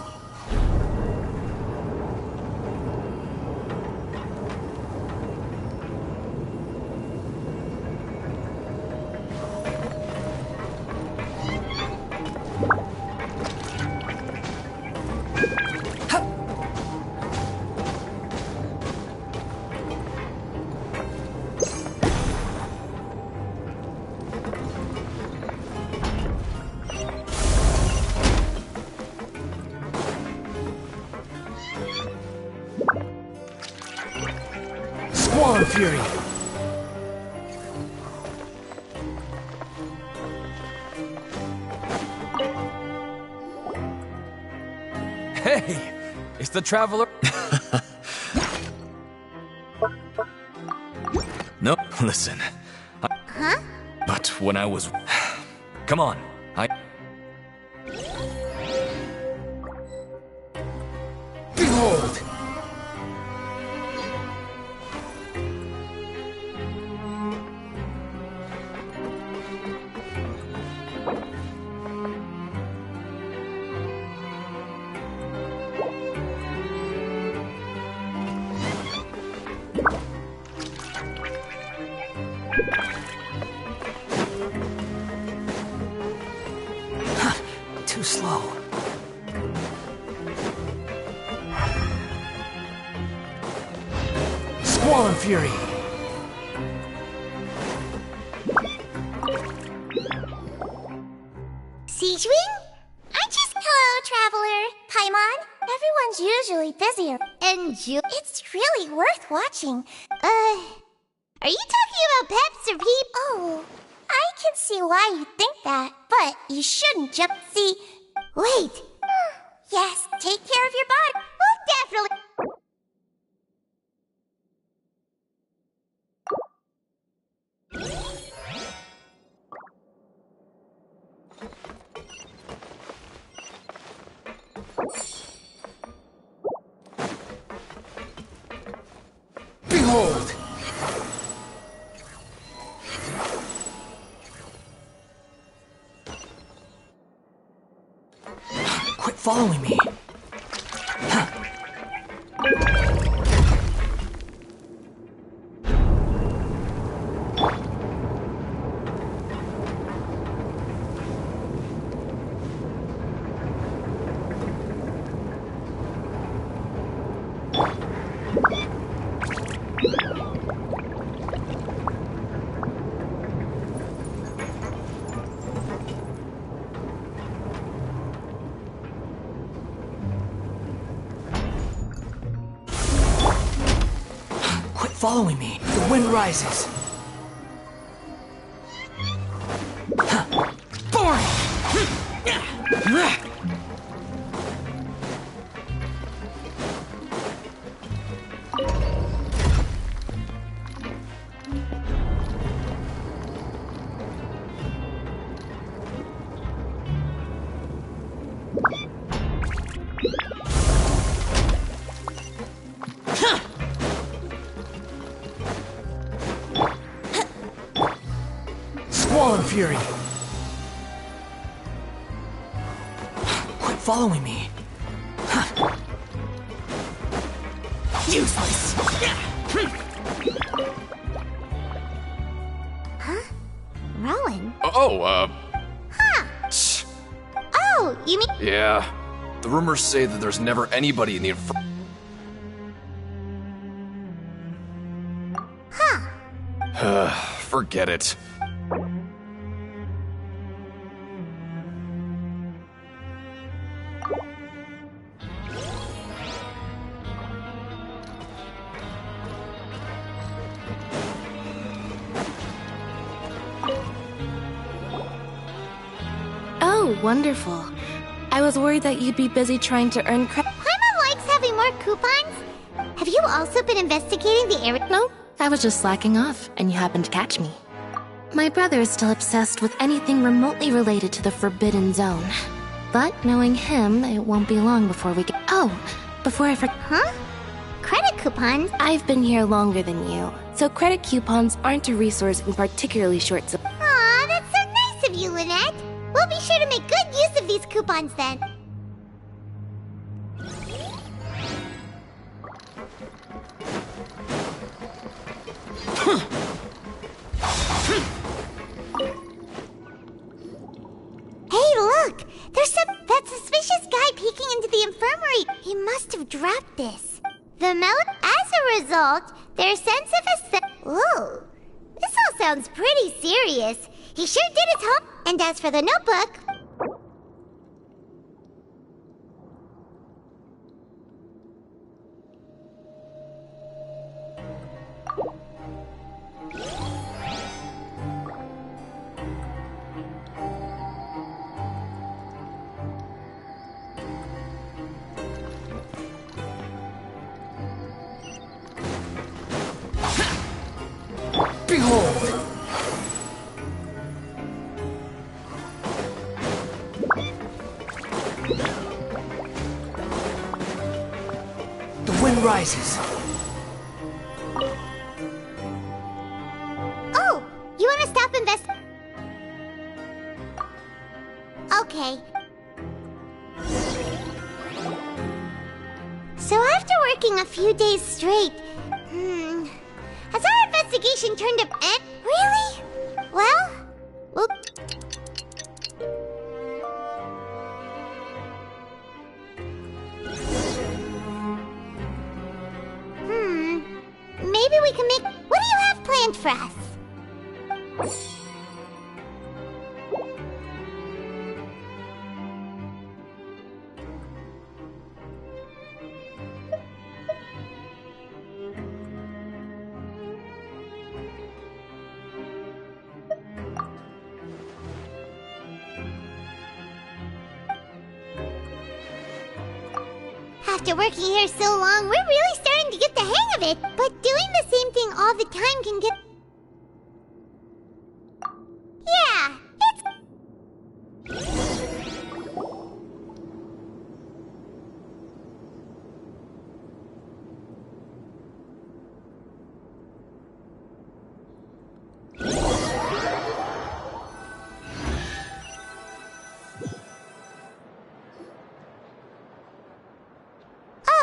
Squall Fury! Hey! It's the Traveler! No, listen. Huh? But when I was... Come on, Behold! Too slow. Squall and Fury. Siege Wing? Hello, Traveler. Paimon? Everyone's usually busier. And you... It's really worth watching. Are you talking about Peps or Peep? Oh, I can see why you think that, but you shouldn't jump... See... Wait. Yes, take care of your body. We'll definitely... Behold! Quit following me. Following me. The wind rises. Boring! Squall and Fury. Quit following me. Useless. Huh? Rowan? Oh, Oh, you mean... yeah. The rumors say that there's never anybody in the Forget it. Oh, wonderful. I was worried that you'd be busy trying to earn credit. Paimon likes having more coupons. Have you also been investigating the area? No, I was just slacking off, and you happened to catch me. My brother is still obsessed with anything remotely related to the Forbidden Zone. But knowing him, it won't be long before we get... Oh, before I forget... Huh? Credit coupons? I've been here longer than you, so credit coupons aren't a resource in particularly short supply. Aw, that's so nice of you, Lynette. We'll be sure to make good use of these coupons then. Hey, look! There's that suspicious guy peeking into the infirmary. He must have dropped this. As a result, their sense of Ooh, this all sounds pretty serious. He sure did his home. And as for the notebook... Behold! The wind rises. Oh! You want to stop Okay. So after working a few days straight... Has our investigation turned up... Really? Well... Maybe we for us. After working here so long, we're really starting to get the hang of it. But doing the same thing all the time can get... Yeah,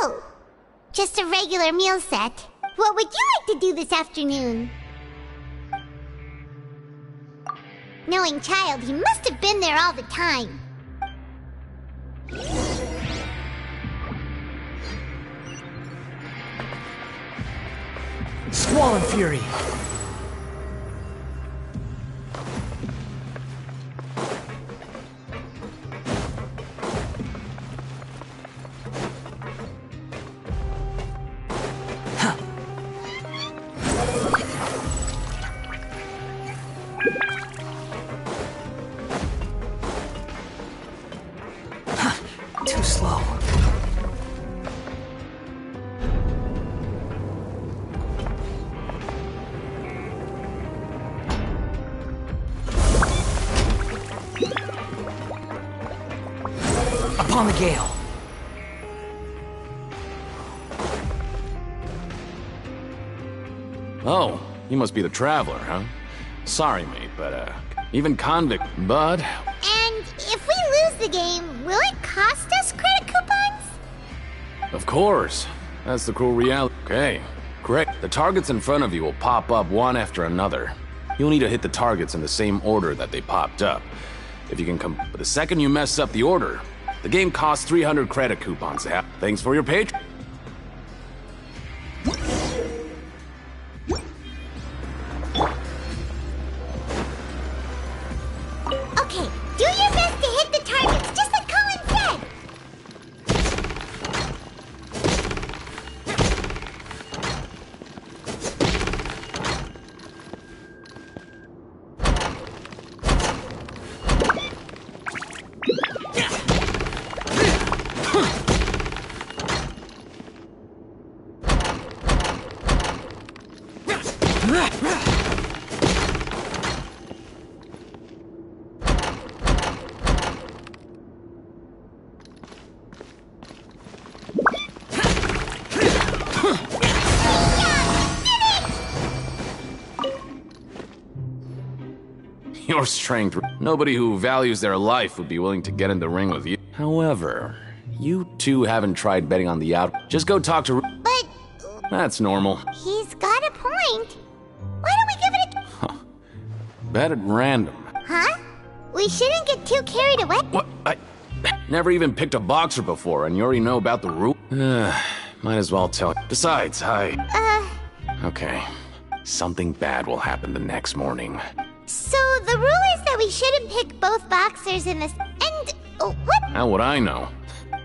Oh, just a regular meal set. What would you like to do this afternoon? Knowing Child, he must have been there all the time. Squall and Fury. Too slow. Upon the gale. Oh, you must be the Traveler, huh? Sorry, mate, but, even convict, but... And if we lose the game, will it cost us credit coupons? Of course. That's the cruel reality. Okay, great. The targets in front of you will pop up one after another. You'll need to hit the targets in the same order that they popped up. If you can come... But the second you mess up the order, the game costs 300 credit coupons to have. Thanks for your page. Okay, do your best to hit the targets, just like Colin said! Your strength. Nobody who values their life would be willing to get in the ring with you. However, you two haven't tried betting on the out. Just go talk to... But... That's normal. He's got a point. Why don't we give it a... Bet at random. Huh? We shouldn't get too carried away. What? I never even picked a boxer before, and you already know about the rule? Might as well tell. Besides, Okay. Something bad will happen the next morning. So the rule is that we shouldn't pick both boxers in this... And... what? How would I know?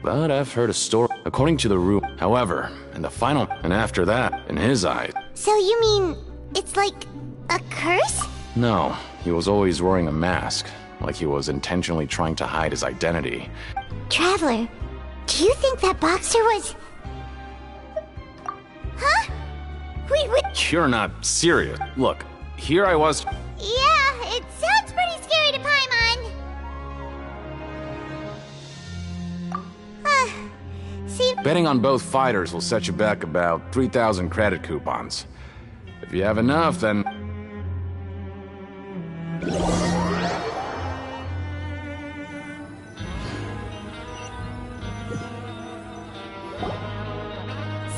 But I've heard a story. According to the rule, however, in the final... And after that, in his eyes... So you mean... it's like... a curse? No, he was always wearing a mask. Like he was intentionally trying to hide his identity. Traveler, do you think that boxer was... Huh? Wait... You're not serious. Look, here I was... Yeah, it sounds pretty scary to Paimon. See... Betting on both fighters will set you back about 3,000 credit coupons. If you have enough, then...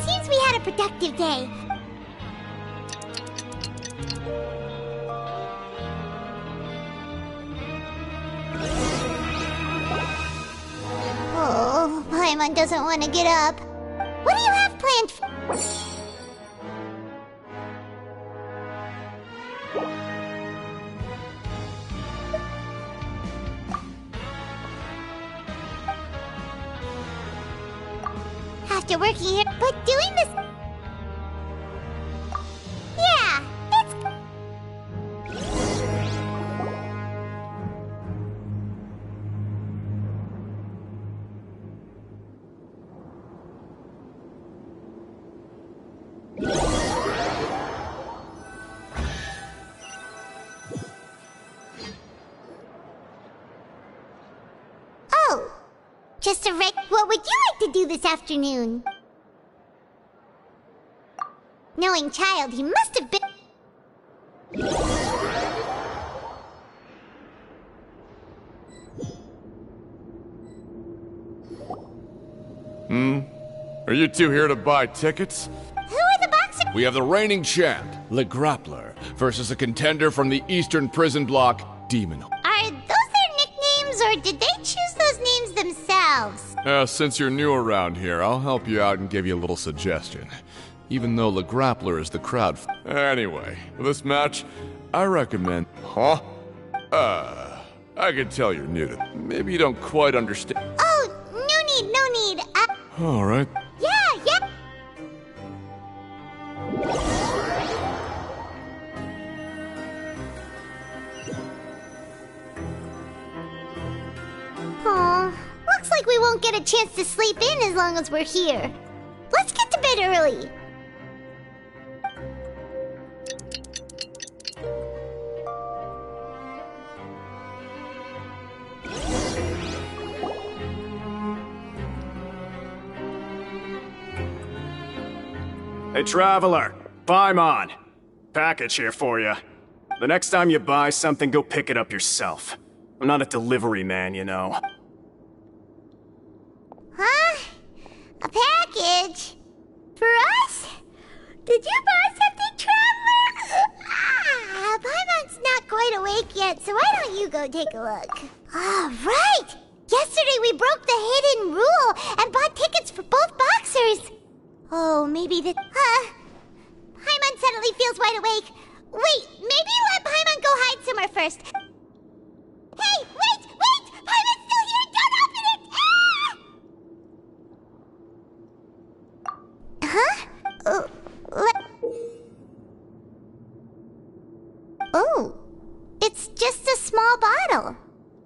Seems we had a productive day. Oh, Paimon doesn't want to get up. What do you have planned for... after working here, but doing this... Yeah, it's... Oh, just a wreck. What would you like to do this afternoon? Knowing child, he must have been... Are you two here to buy tickets? Who are the boxers? We have the reigning champ, Le Grappler, versus a contender from the Eastern Prison Block, Demon. Are those their nicknames, or did they choose those names themselves? Since you're new around here, I'll help you out and give you a little suggestion. Even though Le Grappler is the crowd. Anyway, for this match, I recommend... Huh? I can tell you're new to... Maybe you don't quite understand. Oh, no need. Alright. Yeah. Aw, looks like we won't get a chance to sleep in as long as we're here. Let's get to bed early. Hey, Traveler. Paimon. Package here for you. The next time you buy something, go pick it up yourself. I'm not a delivery man, you know. Huh? A package? For us? Did you buy something, Traveler? Paimon's not quite awake yet, so why don't you go take a look? Right! Yesterday we broke the hidden rule and bought tickets for both boxers. Oh, maybe the... Paimon suddenly feels wide awake. Wait, maybe let Paimon go hide somewhere first. Hey, wait! Paimon's still here! Don't open it! Huh? Oh, it's just a small bottle.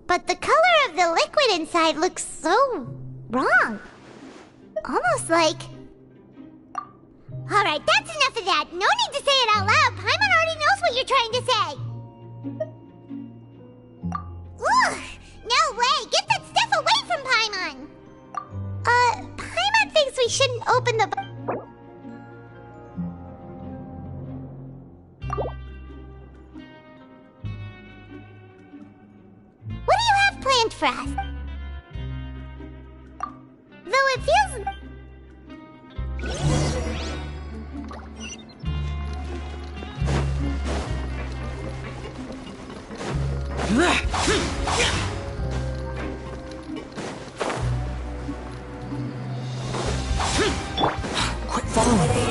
But the color of the liquid inside looks so wrong. Almost like... Alright, that's enough of that. No need to say it out loud. Paimon already knows what you're trying to say. Ugh! No way! Get that stuff away from Paimon! Paimon thinks we shouldn't open the... What do you have planned for us? Though it feels... Quit following me.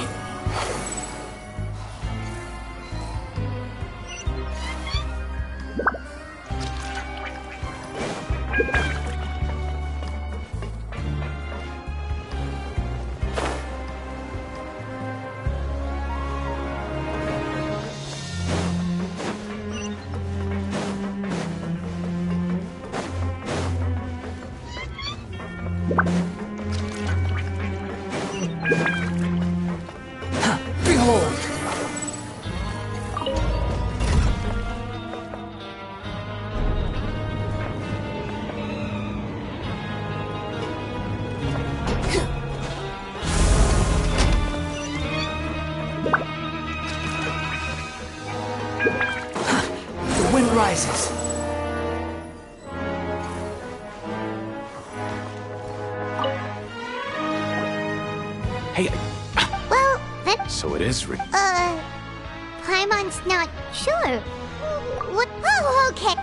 Behold! The wind rises. Hey, Well, that... so it is Paimon's not sure. What? Oh, okay.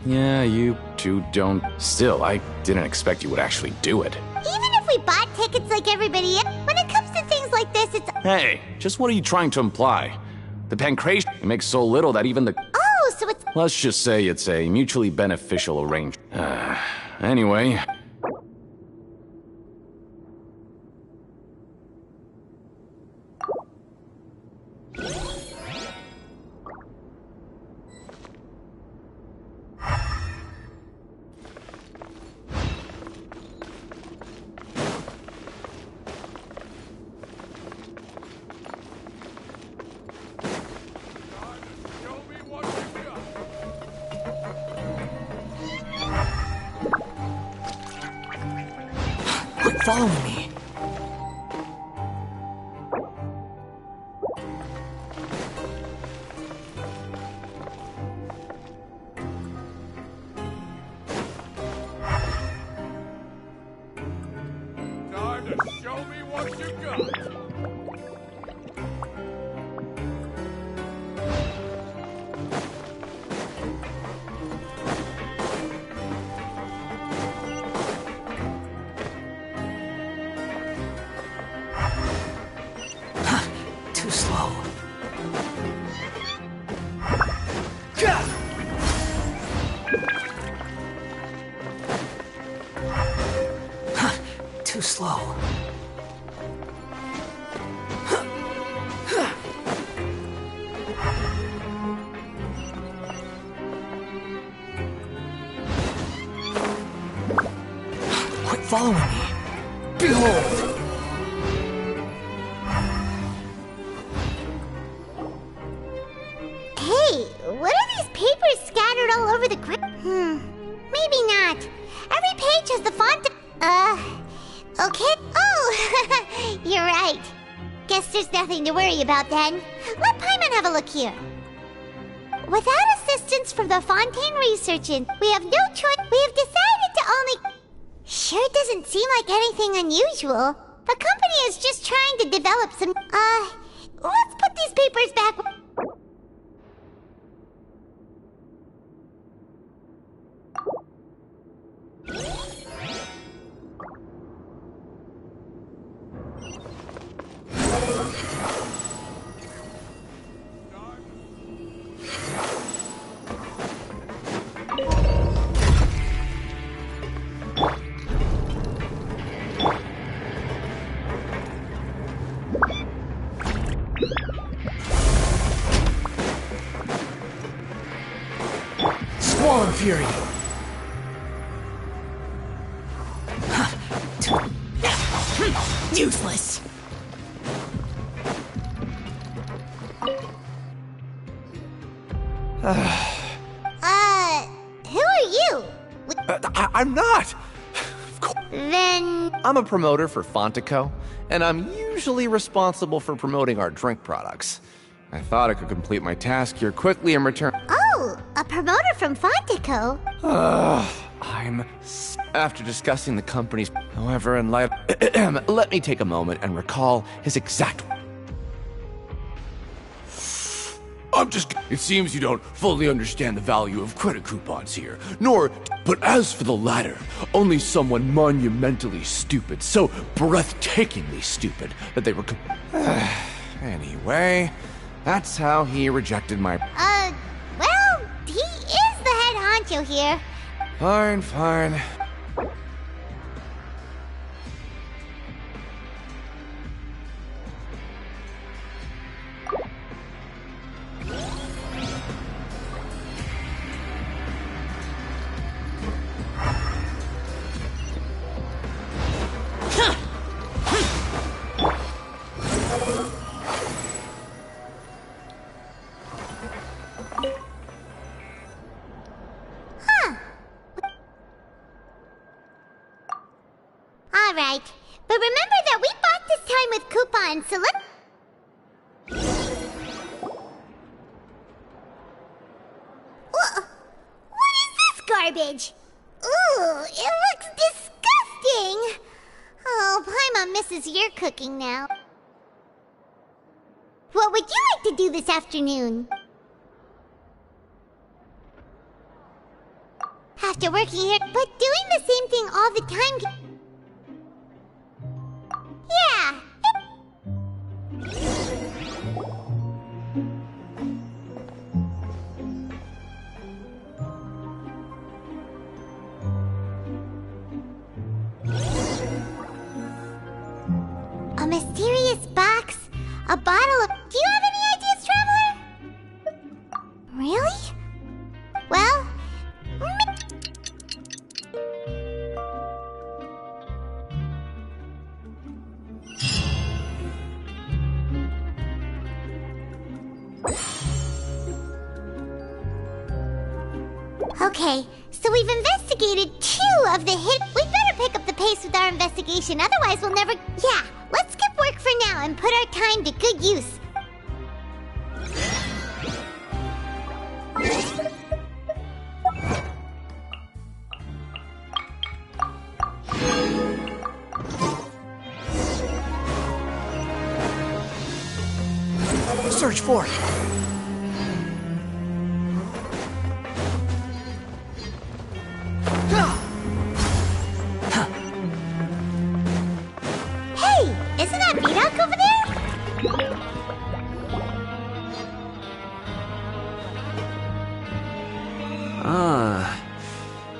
Yeah, you two don't... Still, I didn't expect you would actually do it. Even if we bought tickets like everybody else, when it comes to things like this, it's... Hey, just what are you trying to imply? The pancreation makes so little that even the... Oh, so it's... Let's just say it's a mutually beneficial arrangement. Anyway... following me. Time to show me what you got. Too slow. Too slow. Quit following me. Behold! Hey, what are these papers scattered all over the ground? Maybe not. Every page has the font. Okay. Oh, you're right. Guess there's nothing to worry about then. Let Paimon have a look here. Without assistance from the Fontaine Research Inn, we have no choice. We have decided to only. Sure doesn't seem like anything unusual. The company is just trying to develop some. Let's put these papers back. Squall Fury! Useless! Who are you? I'm not! Then... I'm a promoter for Fontico, and I'm usually responsible for promoting our drink products. I thought I could complete my task here quickly and return. Oh, a promoter from Fontico? After discussing the company's... However, in light... Let me take a moment and recall his exact... It seems you don't fully understand the value of credit coupons here, nor... But as for the latter, only someone monumentally stupid, so breathtakingly stupid, that they were... Anyway, that's how he rejected my... Well, he is the head honcho here. Fine. Alright, but remember that we bought this time with coupons, so let's... What is this garbage? Ooh, it looks disgusting! Oh, Paimon misses your cooking now. What would you like to do this afternoon? After working here, but doing the same thing all the time... Yeah. A mysterious box, a bottle of... Do you have any ideas, Traveler? Really? Well... Okay, so we've investigated 2 of the hit. We'd better pick up the pace with with our investigation, otherwise we'll never... Yeah, let's skip work for now and put our time to good use. Search for it. Hey, isn't that Vidoc over there? Ah.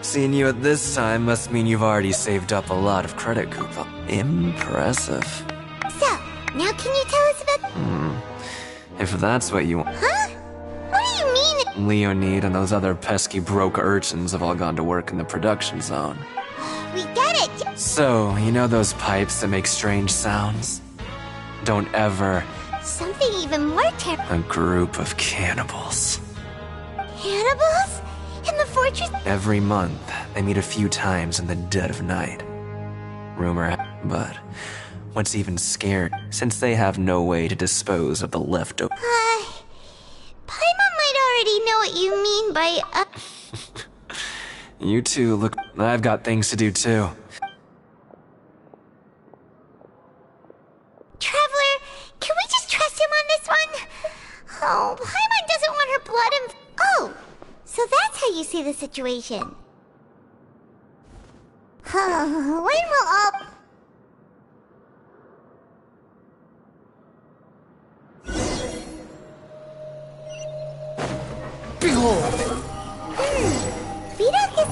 Seeing you at this time must mean you've already saved up a lot of credit coupon. Impressive. So, now can you tell us about... If that's what you want. Huh? What do you mean? Leonid and those other pesky broke urchins have all gone to work in the production zone. We get it! So, you know those pipes that make strange sounds? Don't ever... Something even more terrible. A group of cannibals. Cannibals? In the fortress? Every month, they meet a few times in the dead of night. Rumor, but what's even scary, since they have no way to dispose of the leftover. Paimon might already know what you mean by, You two look... I've got things to do too. Traveler, can we just trust him on this one? Oh, Paimon doesn't want her blood and... Oh, so that's how you see the situation. When will all... Behold! Vidoc is...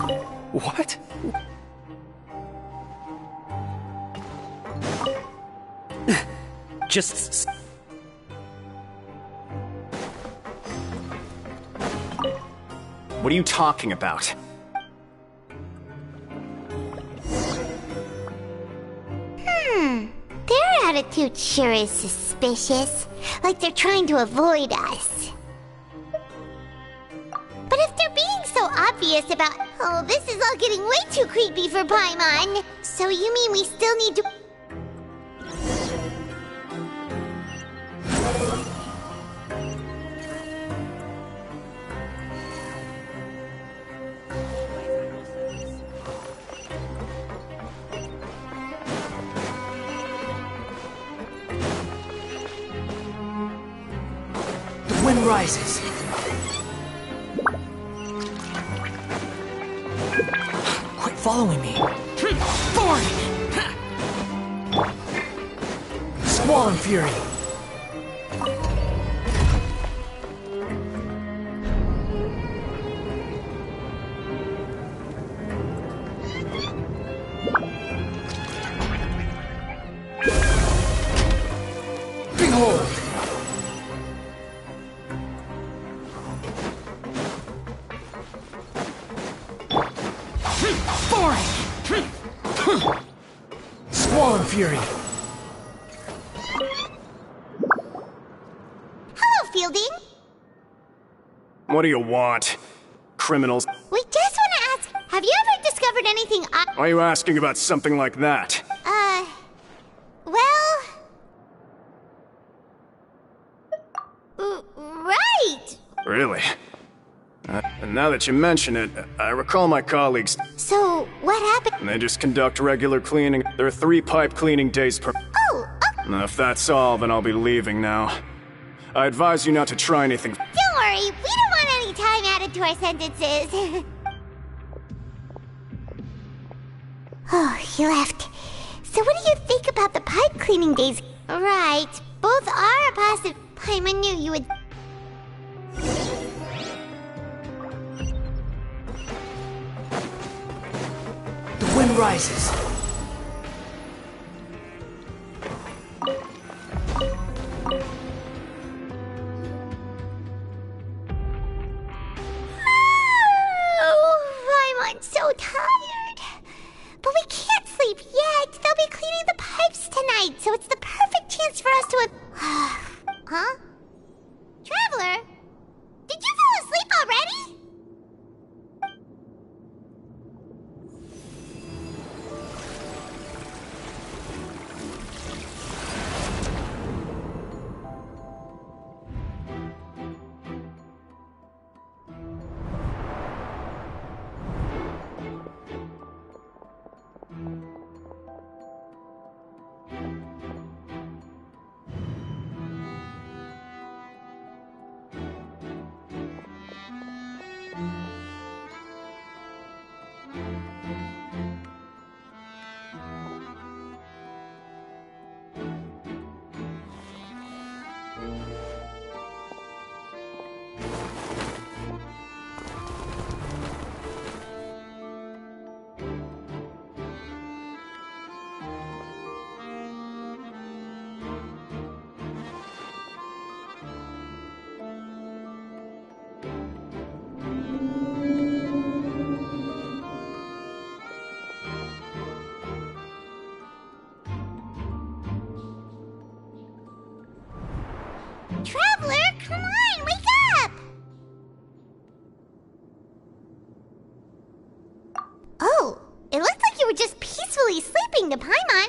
What? Just... What are you talking about? Their attitude sure is suspicious. Like they're trying to avoid us. But if they're being so obvious about... Oh, this is all getting way too creepy for Paimon. So you mean we still need to... The wind rises. Quit following me. Thorn! Squall and Fury. Behold! Thorn! Squall and Fury. Hello, Fielding. What do you want? Criminals. We just want to ask, have you ever discovered anything Why are you asking about something like that? Right! Really? And now that you mention it, I recall my colleagues. So, what happened? They just conduct regular cleaning. There are 3 pipe cleaning days per... Oh, Now, if that's all, then I'll be leaving now. I advise you not to try anything. Don't worry, we don't want any time added to our sentences. Oh, he left. So what do you think about the pipe cleaning days? Right, both are a positive. Paimon knew you would... The wind rises. Oh, Paimon's so tired. But we can't sleep yet. They'll be cleaning the pipes tonight, so it's the perfect chance for us to... Huh? Traveler? Did you fall asleep already? Traveler, come on, wake up! Oh, it looks like you were just peacefully sleeping to Paimon.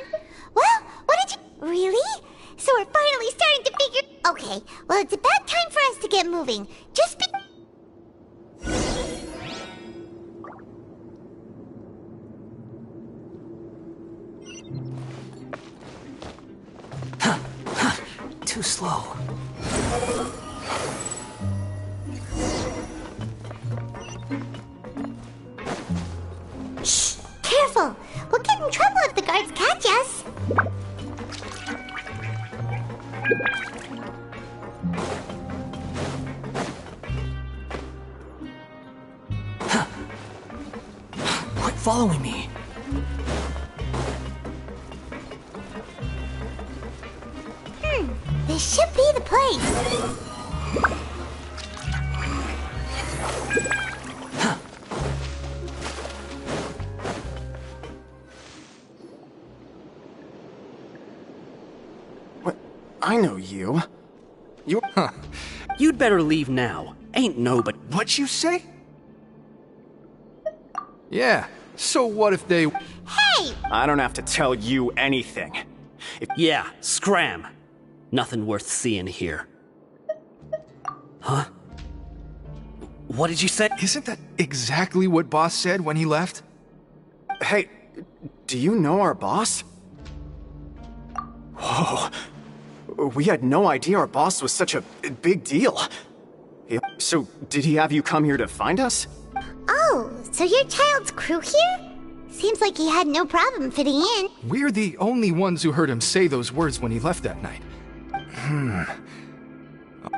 Well, what did you... Really? So we're finally starting to figure... Okay, well, it's about time for us to get moving. Just be... Too slow. Shh! Careful! We'll get in trouble if the guards catch us. Quit following me. This should be the place. What? I know you. You... Huh. You'd better leave now. Ain't nobody... What'd you say? Yeah, so what if they... Hey! I don't have to tell you anything. Yeah, scram. Nothing worth seeing here. Huh? What did you say? Isn't that exactly what Boss said when he left? Hey, do you know our boss? Whoa. We had no idea our boss was such a big deal. So, did he have you come here to find us? Oh, so you're Child's crew here? Seems like he had no problem fitting in. We're the only ones who heard him say those words when he left that night.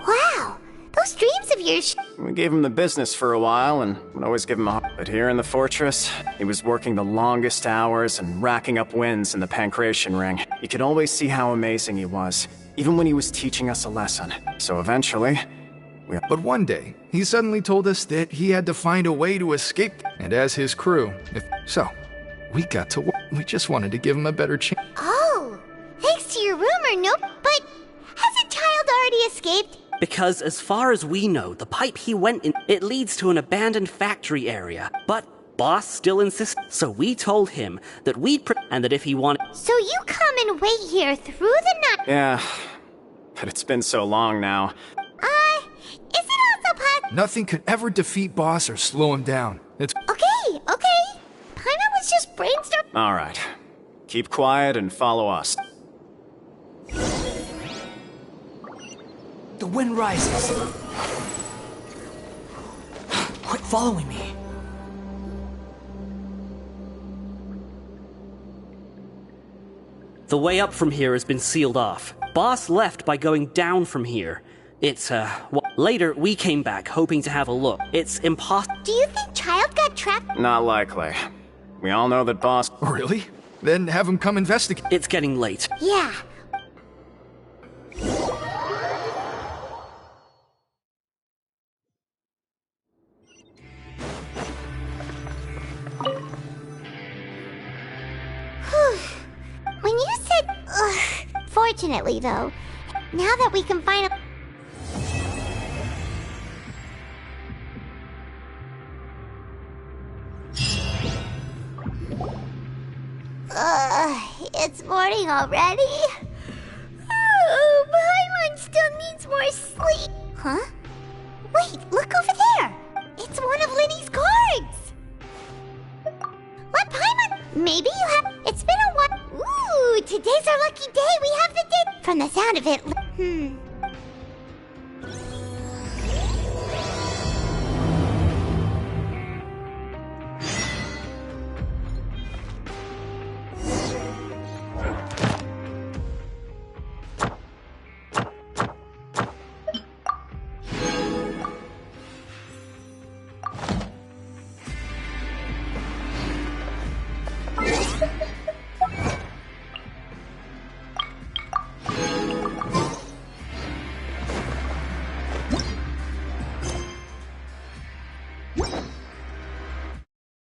Wow, those dreams of yours... We gave him the business for a while and would always give him a... But here in the fortress, he was working the longest hours and racking up wins in the Pancration Ring. You could always see how amazing he was, even when he was teaching us a lesson. So eventually... But one day, he suddenly told us that he had to find a way to escape. And as his crew, so, we got to work. We just wanted to give him a better chance. Oh, thanks to your rumor, nope. But hasn't Child already escaped? Because as far as we know, the pipe he went in, it leads to an abandoned factory area. But Boss still insists, so we told him that and that if he wanted... So you come and wait here through the night? Yeah, but it's been so long now. Is it also possible? Nothing could ever defeat Boss or slow him down. It's... Okay. Paimon was just brainstorming. Alright. Keep quiet and follow us. The wind rises. Quit following me. The way up from here has been sealed off. Boss left by going down from here. It's, later, we came back, hoping to have a look. It's impossible. Do you think Child got trapped? Not likely. We all know that Boss... Really? Then have him come investigate. It's getting late. Yeah. When you said, ugh, fortunately though, now that we can find a... It's morning already? Oh, Paimon still needs more sleep. Huh? Wait, look over there. It's one of Linny's guards. What, Paimon? Maybe you have... It's been a while. Ooh, today's our lucky day. We have the day. From the sound of it.